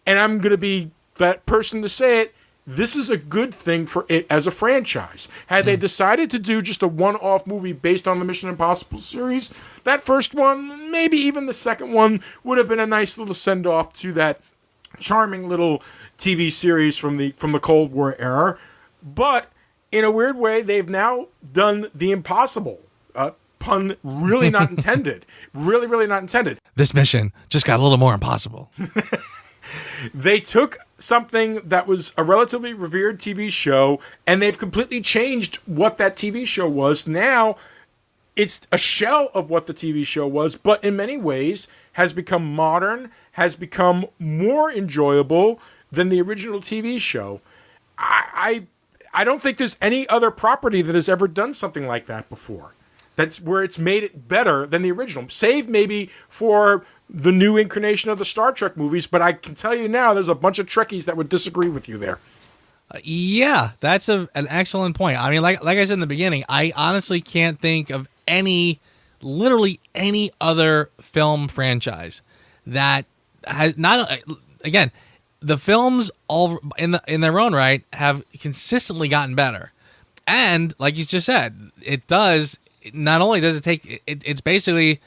and I'm going to be that person to say it. This is a good thing for it as a franchise. Had they decided to do just a one-off movie based on the Mission Impossible series, that first one, maybe even the second one, would have been a nice little send-off to that charming little TV series from the Cold War era. But in a weird way, they've now done the impossible. Pun really not intended. Really, really not intended. This mission just got a little more impossible. They took something that was a relatively revered TV show, and they've completely changed what that TV show was. Now, it's a shell of what the TV show was, but in many ways has become modern, has become more enjoyable than the original TV show. I don't think there's any other property that has ever done something like that before. That's where it's made it better than the original, save maybe for the new incarnation of the Star Trek movies, but I can tell you now there's a bunch of Trekkies that would disagree with you there. Yeah, that's an excellent point. I mean, like I said in the beginning, I honestly can't think of literally any other film franchise that has not. Again, the films all in their own right have consistently gotten better, and like you just said, it does. Not only does it take, it's basically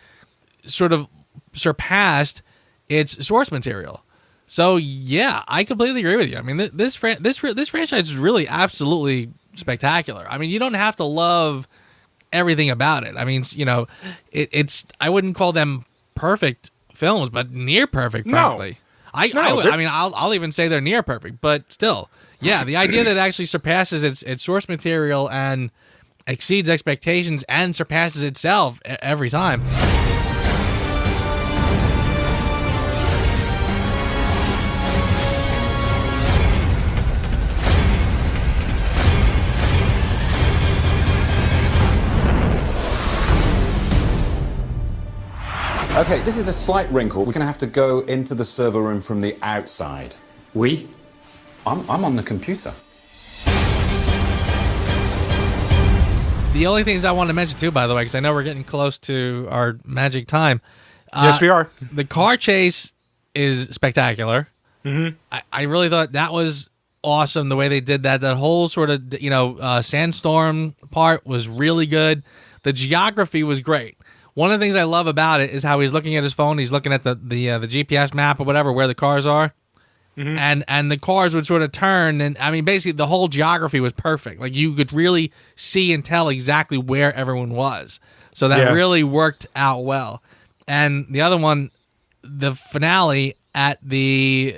sort of surpassed its source material. So yeah, I completely agree with you. I mean, this franchise is really absolutely spectacular. I mean, you don't have to love everything about it. I mean, it's I wouldn't call them perfect films, but near perfect, frankly. I'll even say they're near perfect, but still, yeah, the idea that it actually surpasses its source material and exceeds expectations and surpasses itself every time. Okay, this is a slight wrinkle. We're going to have to go into the server room from the outside. We? I'm on the computer. The only things I wanted to mention, too, by the way, because I know we're getting close to our magic time. Yes, we are. The car chase is spectacular. Mm-hmm. I really thought that was awesome, the way they did that. That whole sort of, sandstorm part was really good. The geography was great. One of the things I love about it is how he's looking at his phone. He's looking at the GPS map or whatever, where the cars are. Mm-hmm. And the cars would sort of turn. And, I mean, basically, the whole geography was perfect. Like, you could really see and tell exactly where everyone was. So that really worked out well. And the other one, the finale at the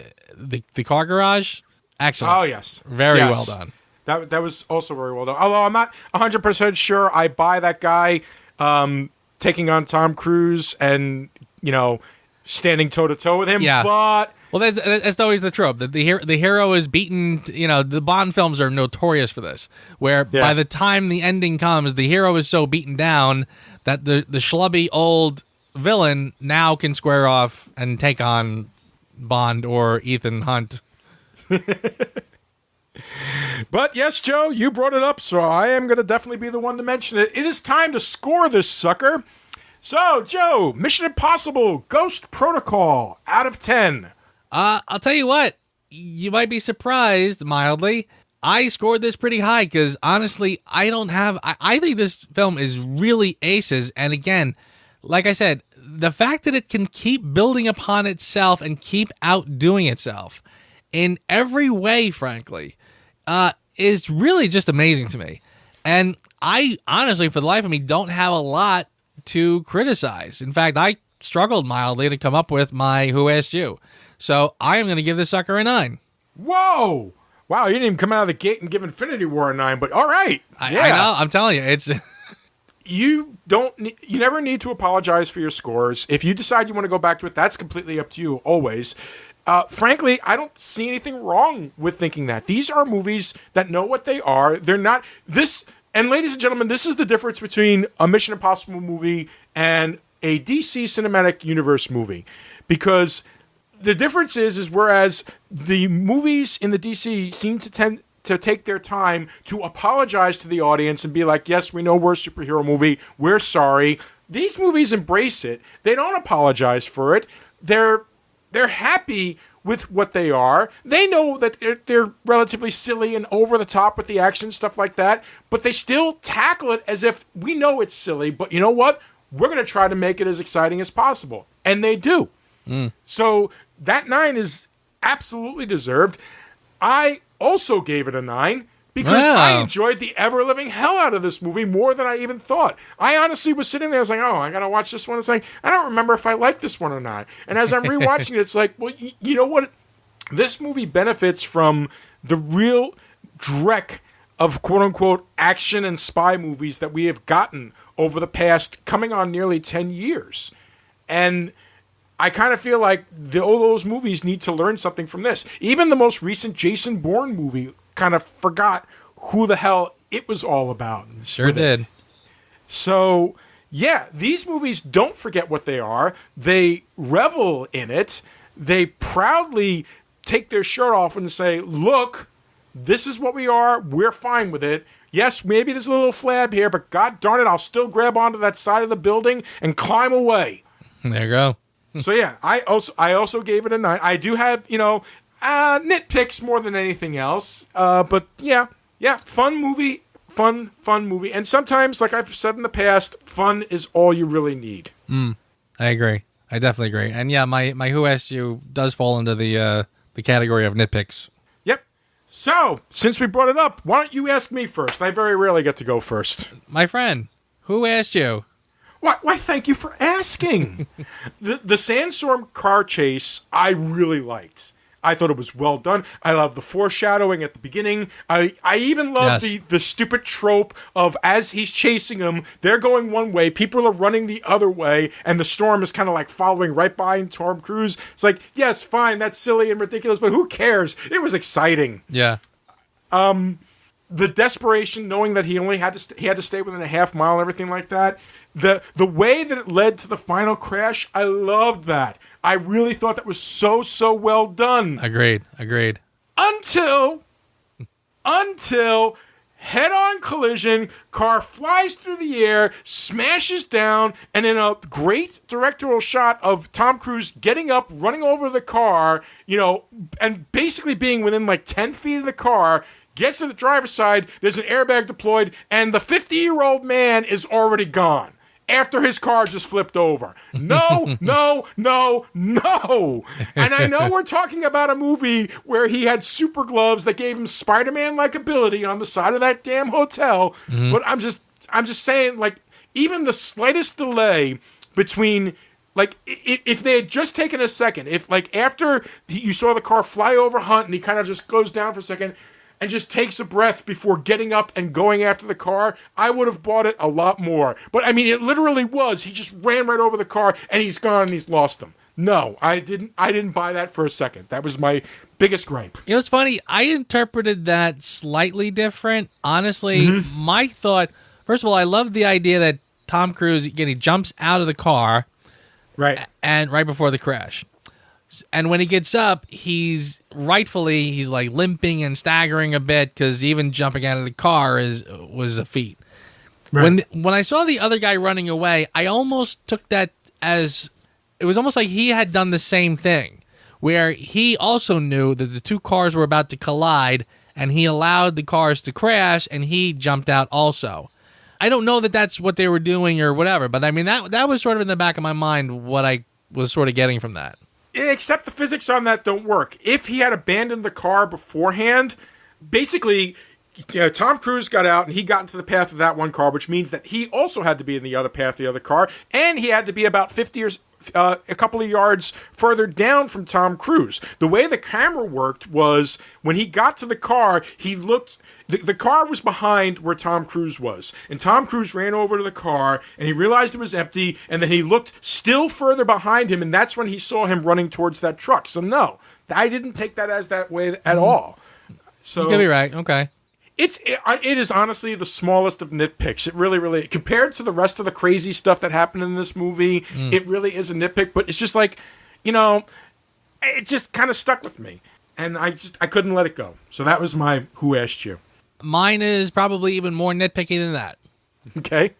car garage, excellent. Oh, yes. Very well done. That was also very well done. Although I'm not 100% sure I buy that guy taking on Tom Cruise and, standing toe-to-toe with him. Yeah. But... Well, that's always the trope. That the hero is beaten. The Bond films are notorious for this, where by the time the ending comes, the hero is so beaten down that the schlubby old villain now can square off and take on Bond or Ethan Hunt. But yes, Joe, you brought it up, so I am going to definitely be the one to mention it. It is time to score this sucker. So, Joe, Mission Impossible Ghost Protocol out of 10. I'll tell you what, you might be surprised mildly. I scored this pretty high because honestly, I think this film is really aces. And again, like I said, the fact that it can keep building upon itself and keep outdoing itself in every way, frankly, is really just amazing to me. And I honestly, for the life of me, don't have a lot to criticize. In fact, I struggled mildly to come up with my Who Asked You. So I am going to give this sucker a 9. Whoa! Wow, you didn't even come out of the gate and give Infinity War a 9, but all right. I know, I'm telling you, it's... You never need to apologize for your scores. If you decide you want to go back to it, that's completely up to you, always. Frankly, I don't see anything wrong with thinking that. These are movies that know what they are. They're not... And ladies and gentlemen, this is the difference between a Mission Impossible movie and a DC Cinematic Universe movie. Because the difference is whereas the movies in the DC seem to tend to take their time to apologize to the audience and be like, yes, we know we're a superhero movie. We're sorry. These movies embrace it. They don't apologize for it. They're happy with what they are. They know that they're relatively silly and over the top with the action, stuff like that, but they still tackle it as if we know it's silly, but you know what? We're going to try to make it as exciting as possible. And they do. So that 9 is absolutely deserved. I also gave it a 9 because I enjoyed the ever-living hell out of this movie more than I even thought. I honestly was sitting there, I was like, oh, I got to watch this one. It's like, I don't remember if I like this one or not. And as I'm rewatching it, it's like, well, you know what? This movie benefits from the real dreck of quote-unquote action and spy movies that we have gotten over the past, coming on nearly 10 years. And I kind of feel like all those movies need to learn something from this. Even the most recent Jason Bourne movie kind of forgot who the hell it was all about. Sure did. So, yeah, these movies don't forget what they are. They revel in it. They proudly take their shirt off and say, look, This is what we are. We're fine with it. Yes, maybe there's a little flab here, but god darn it, I'll still grab onto that side of the building and climb away. There you go. So yeah, I also gave it a 9. I do have, nitpicks more than anything else. But yeah, fun movie. Fun movie. And sometimes, like I've said in the past, fun is all you really need. I agree. I definitely agree. And yeah, my Who Asked You does fall into the category of nitpicks. Yep. So, since we brought it up, why don't you ask me first? I very rarely get to go first. My friend, who asked you? Why, thank you for asking. The Sandstorm car chase, I really liked. I thought it was well done. I love the foreshadowing at the beginning. I even love the stupid trope of as he's chasing them, they're going one way, people are running the other way, and the storm is kind of like following right behind Tom Cruise. It's like, yes, fine, that's silly and ridiculous, but who cares? It was exciting. Yeah. The desperation, knowing that he only had to stay within a half mile and everything like that. The way that it led to the final crash, I loved that. I really thought that was so well done. Agreed. Until head-on collision, car flies through the air, smashes down, and in a great directorial shot of Tom Cruise getting up, running over the car, and basically being within like 10 feet of the car, gets to the driver's side, there's an airbag deployed, and the 50-year-old man is already gone after his car just flipped over. No. And I know we're talking about a movie where he had super gloves that gave him Spider-Man-like ability on the side of that damn hotel, but I'm just saying, like, even the slightest delay between... Like, if they had just taken a second, if, like, after you saw the car fly over Hunt and he kind of just goes down for a second and just takes a breath before getting up and going after the car, I would have bought it a lot more. But, I mean, it literally was. He just ran right over the car and he's gone and he's lost them. No, I didn't buy that for a second. That was my biggest gripe. You know, it's funny. I interpreted that slightly different. Honestly, my thought, first of all, I love the idea that Tom Cruise, again, he jumps out of the car. Right. And right before the crash. And when he gets up, he's like limping and staggering a bit because even jumping out of the car was a feat. Right. When I saw the other guy running away, I almost took that as it was almost like he had done the same thing, where he also knew that the two cars were about to collide and he allowed the cars to crash and he jumped out also. I don't know that that's what they were doing or whatever, but I mean, that was sort of in the back of my mind what I was sort of getting from that. Except the physics on that don't work. If he had abandoned the car beforehand, basically, Tom Cruise got out and he got into the path of that one car, which means that he also had to be in the other path of the other car, and he had to be about 50 or a couple of yards further down from Tom Cruise. The way the camera worked was when he got to the car, he looked... The car was behind where Tom Cruise was. And Tom Cruise ran over to the car, and he realized it was empty, and then he looked still further behind him, and that's when he saw him running towards that truck. So no, I didn't take that as that way at all. So you could be right. Okay. It is honestly the smallest of nitpicks. It really, compared to the rest of the crazy stuff that happened in this movie, it really is a nitpick, but it's just like, it just kind of stuck with me. And I couldn't let it go. So that was my Who Asked You. Mine is probably even more nitpicky than that. Okay.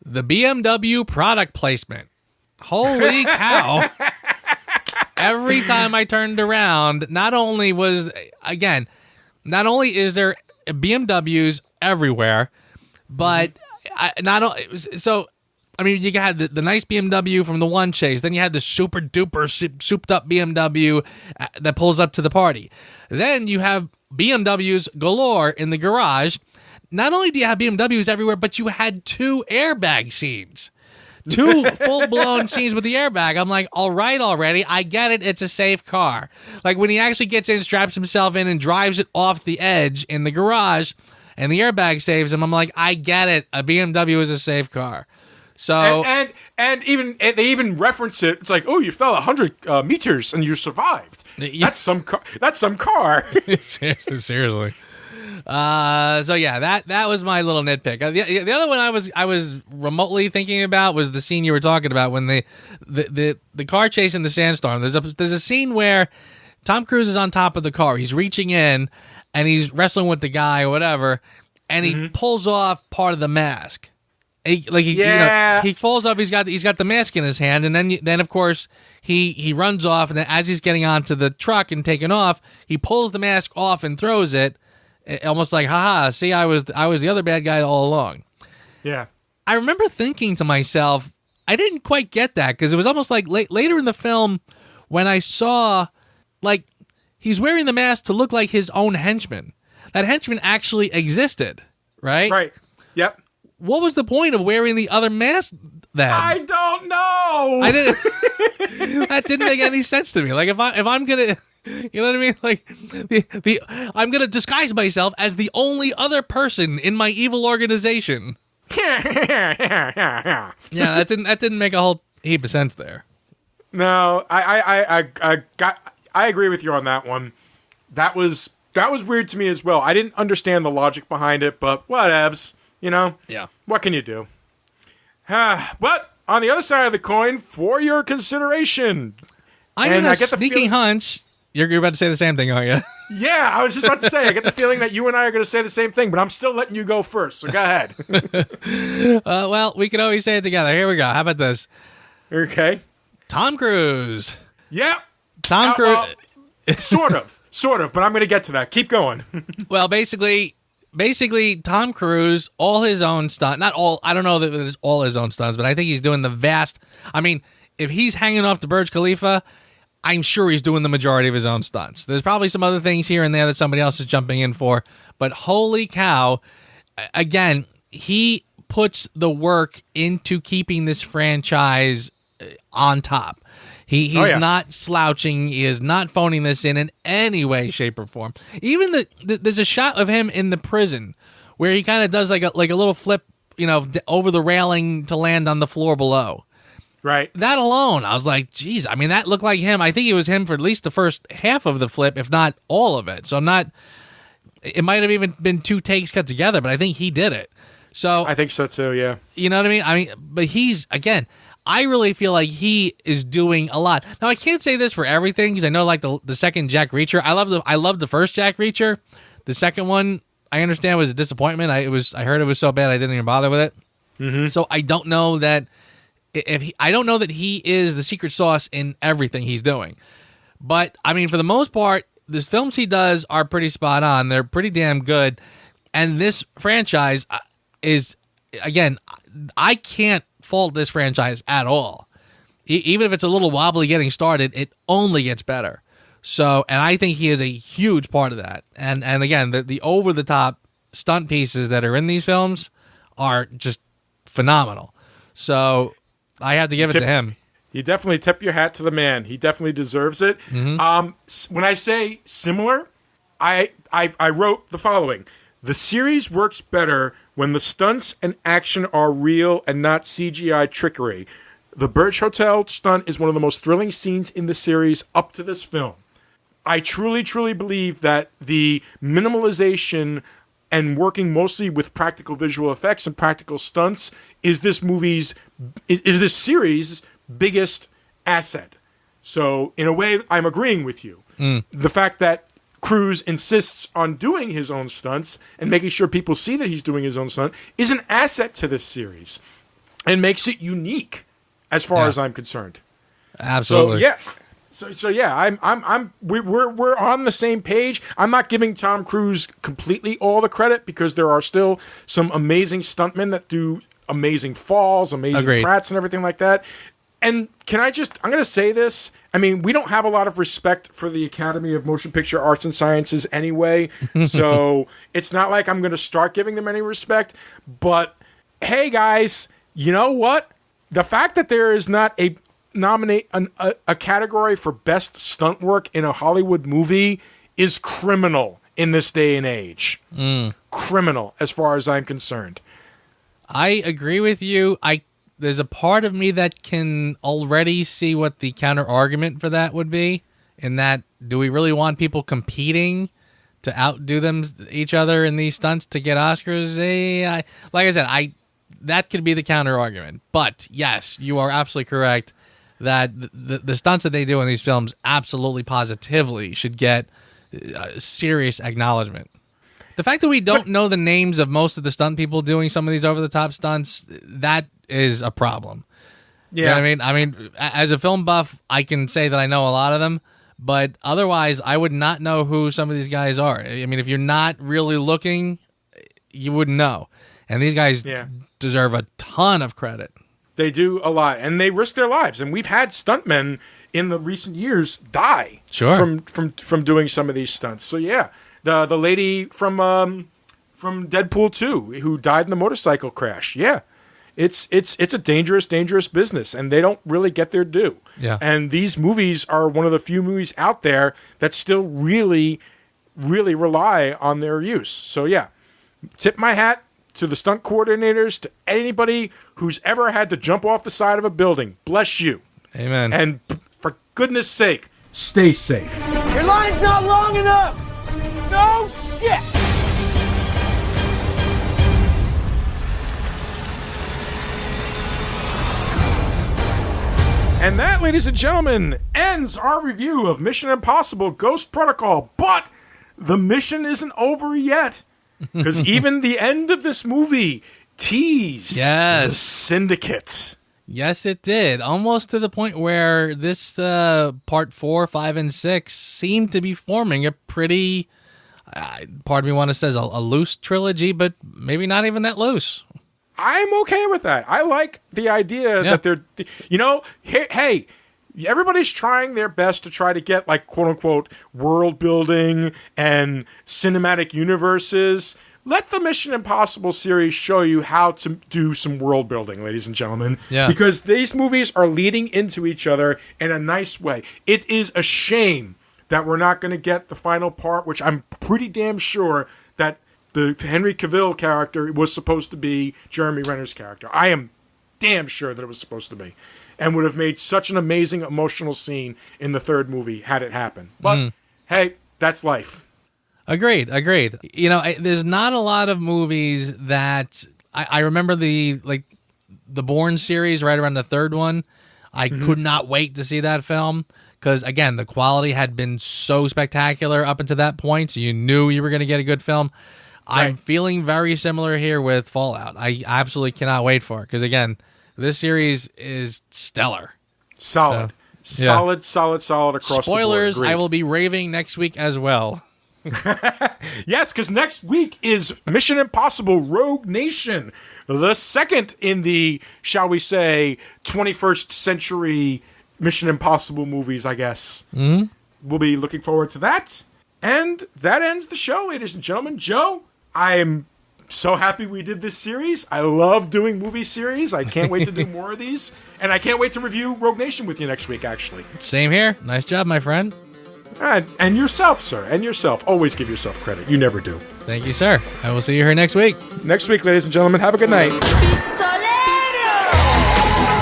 The BMW product placement. Holy cow. Every time I turned around, not only is there BMWs everywhere, but you had the nice BMW from the one chase. Then you had the super duper souped up BMW that pulls up to the party. Then you have BMWs galore in the garage. Not only do you have BMWs everywhere, but you had 2 airbag scenes. 2 full-blown scenes with the airbag. I'm like, all right already. I get it. It's a safe car. Like when he actually gets in, straps himself in, and drives it off the edge in the garage, and the airbag saves him, I'm like, I get it. A BMW is a safe car. So and they even reference it. It's like, oh, you fell 100 meters and you survived. Yeah. That's some car. Seriously. So yeah, that was my little nitpick. The other one I was remotely thinking about was the scene you were talking about when the car chase in the sandstorm. There's a scene where Tom Cruise is on top of the car. He's reaching in, and he's wrestling with the guy or whatever, and he pulls off part of the mask. He falls off. He's got the mask in his hand, and then of course he runs off, and then as he's getting onto the truck and taking off, he pulls the mask off and throws it, almost like, haha, see, I was the other bad guy all along. Yeah. I remember thinking to myself, I didn't quite get that, because it was almost like later in the film when I saw, like, he's wearing the mask to look like his own henchman. That henchman actually existed, right? Right. Yep. What was the point of wearing the other mask then? I don't know. I didn't. That didn't make any sense to me. Like, if I'm gonna, you know what I mean? Like, I'm gonna disguise myself as the only other person in my evil organization. Yeah, that didn't make a whole heap of sense there. No, I agree with you on that one. That was weird to me as well. I didn't understand the logic behind it, but whatevs. You know? Yeah. What can you do? But on the other side of the coin, for your consideration, I get a sneaking hunch. You're about to say the same thing, aren't you? Yeah, I was just about to say, I get the feeling that you and I are going to say the same thing, but I'm still letting you go first, so go ahead. Well, we can always say it together. Here we go. How about this? Okay. Tom Cruise. Yep. Tom Cruise. Sort of, but I'm going to get to that. Keep going. Well, basically, Tom Cruise, all his own stunt. Not all. I don't know that it's all his own stunts, but I think he's doing the vast. I mean, if he's hanging off the Burj Khalifa, I'm sure he's doing the majority of his own stunts. There's probably some other things here and there that somebody else is jumping in for, but holy cow! Again, he puts the work into keeping this franchise on top. He's not slouching. He is not phoning this in any way, shape, or form. Even there's a shot of him in the prison where he kind of does like a little flip, over the railing to land on the floor below. Right. That alone, I was like, geez. I mean, that looked like him. I think it was him for at least the first half of the flip, if not all of it. So it might have even been 2 takes cut together, but I think he did it. So I think so too. Yeah. You know what I mean? But I really feel like he is doing a lot. Now, I can't say this for everything, because I know, like, the second Jack Reacher, I love the first Jack Reacher. The second one, I understand, was a disappointment. I heard it was so bad I didn't even bother with it. Mm-hmm. So I don't know that I don't know that he is the secret sauce in everything he's doing. But I mean, for the most part, the films he does are pretty spot on. They're pretty damn good. And this franchise is, again, I can't fault this franchise at all. Even if it's a little wobbly getting started, it only gets better. So, and I think he is a huge part of that. And again, the over-the-top stunt pieces that are in these films are just phenomenal. So I have to give it to him. You definitely tip your hat to the man. He definitely deserves it. Mm-hmm. When I say similar, I wrote the following. The series works better when the stunts and action are real and not CGI trickery. The Burj Hotel stunt is one of the most thrilling scenes in the series up to this film. I truly, truly believe that the minimalization and working mostly with practical visual effects and practical stunts is this series' biggest asset. So, in a way, I'm agreeing with you. The fact that Cruise insists on doing his own stunts and making sure people see that he's doing his own stunt is an asset to this series and makes it unique as far as I'm concerned. Absolutely. So yeah, we're on the same page. I'm not giving Tom Cruise completely all the credit, because there are still some amazing stuntmen that do amazing falls, amazing prats, and everything like that. And I'm going to say this. I mean, we don't have a lot of respect for the Academy of Motion Picture Arts and Sciences anyway, so it's not like I'm going to start giving them any respect. But hey, guys, you know what? The fact that there is not a category for best stunt work in a Hollywood movie is criminal in this day and age. Criminal, as far as I'm concerned. I agree with you. There's a part of me that can already see what the counter argument for that would be. In that, do we really want people competing to outdo each other in these stunts to get Oscars? Like I said, that could be the counter argument. But yes, you are absolutely correct that the stunts that they do in these films absolutely positively should get serious acknowledgement. The fact that we don't know the names of most of the stunt people doing some of these over-the-top stunts, that is a problem. Yeah. You know what I mean, as a film buff, I can say that I know a lot of them, but otherwise, I would not know who some of these guys are. I mean, if you're not really looking, you wouldn't know. And these guys deserve a ton of credit. They do a lot, and they risk their lives. And we've had stuntmen in the recent years die from doing some of these stunts. So yeah, the lady from Deadpool 2 who died in the motorcycle crash. Yeah, it's a dangerous business, and they don't really get their due. Yeah, and these movies are one of the few movies out there that still really, really rely on their use. So yeah, tip my hat to the stunt coordinators, to anybody who's ever had to jump off the side of a building. Bless you. Amen. And for goodness sake, stay safe. Your line's not long enough! No shit! And that, ladies and gentlemen, ends our review of Mission Impossible Ghost Protocol. But the mission isn't over yet. Because even the end of this movie teased the Syndicate. Yes, it did. Almost to the point where this part 4, 5, and 6 seem to be forming a pretty, part of me want to say a loose trilogy, but maybe not even that loose. I'm okay with that. I like the idea that they're, hey, everybody's trying their best to try to get, like, quote-unquote, world building and cinematic universes. Let the Mission Impossible series show you how to do some world building, ladies and gentlemen. Yeah. Because these movies are leading into each other in a nice way. It is a shame that we're not going to get the final part, which I'm pretty damn sure that the Henry Cavill character was supposed to be Jeremy Renner's character. I am damn sure that it was supposed to be. And would have made such an amazing emotional scene in the third movie had it happened. But, hey, that's life. Agreed. You know, there's not a lot of movies that... I remember the Bourne series right around the third one. I could not wait to see that film because, again, the quality had been so spectacular up until that point, so you knew you were going to get a good film. Right. I'm feeling very similar here with Fallout. I absolutely cannot wait for it because, again... This series is stellar. Solid across the board. Spoilers, I will be raving next week as well. Yes, because next week is Mission Impossible Rogue Nation, the second in the, shall we say, 21st century Mission Impossible movies, I guess. Mm-hmm. We'll be looking forward to that. And that ends the show, ladies and gentlemen. Joe, I am so happy we did this series. I love doing movie series. I can't wait to do more of these. And I can't wait to review Rogue Nation with you next week, actually. Same here. Nice job, my friend. And yourself, sir. And yourself. Always give yourself credit. You never do. Thank you, sir. I will see you here next week. Next week, ladies and gentlemen. Have a good night.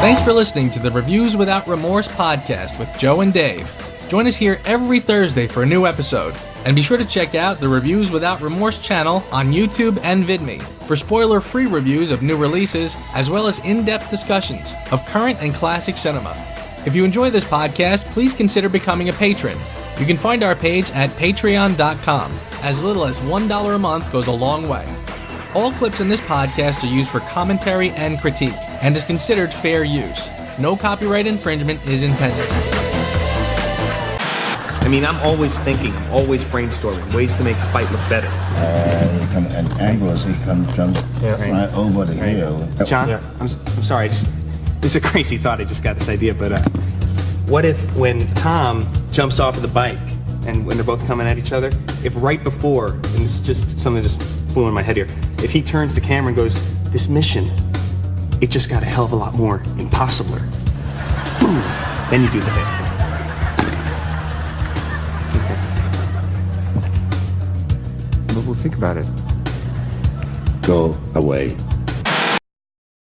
Thanks for listening to the Reviews Without Remorse podcast with Joe and Dave. Join us here every Thursday for a new episode. And be sure to check out the Reviews Without Remorse channel on YouTube and VidMe for spoiler-free reviews of new releases, as well as in-depth discussions of current and classic cinema. If you enjoy this podcast, please consider becoming a patron. You can find our page at patreon.com. As little as $1 a month goes a long way. All clips in this podcast are used for commentary and critique, and is considered fair use. No copyright infringement is intended. I mean, I'm always thinking, I'm always brainstorming ways to make the fight look better. He comes at angles, he jumps right over the hill. John, I'm sorry, this is a crazy thought, I just got this idea, but what if when Tom jumps off of the bike, and when they're both coming at each other, if right before, and this is just something that just flew in my head here, if he turns the camera and goes, this mission, it just got a hell of a lot more impossibler. Boom! Then you do the hit. But we'll think about it. Go away.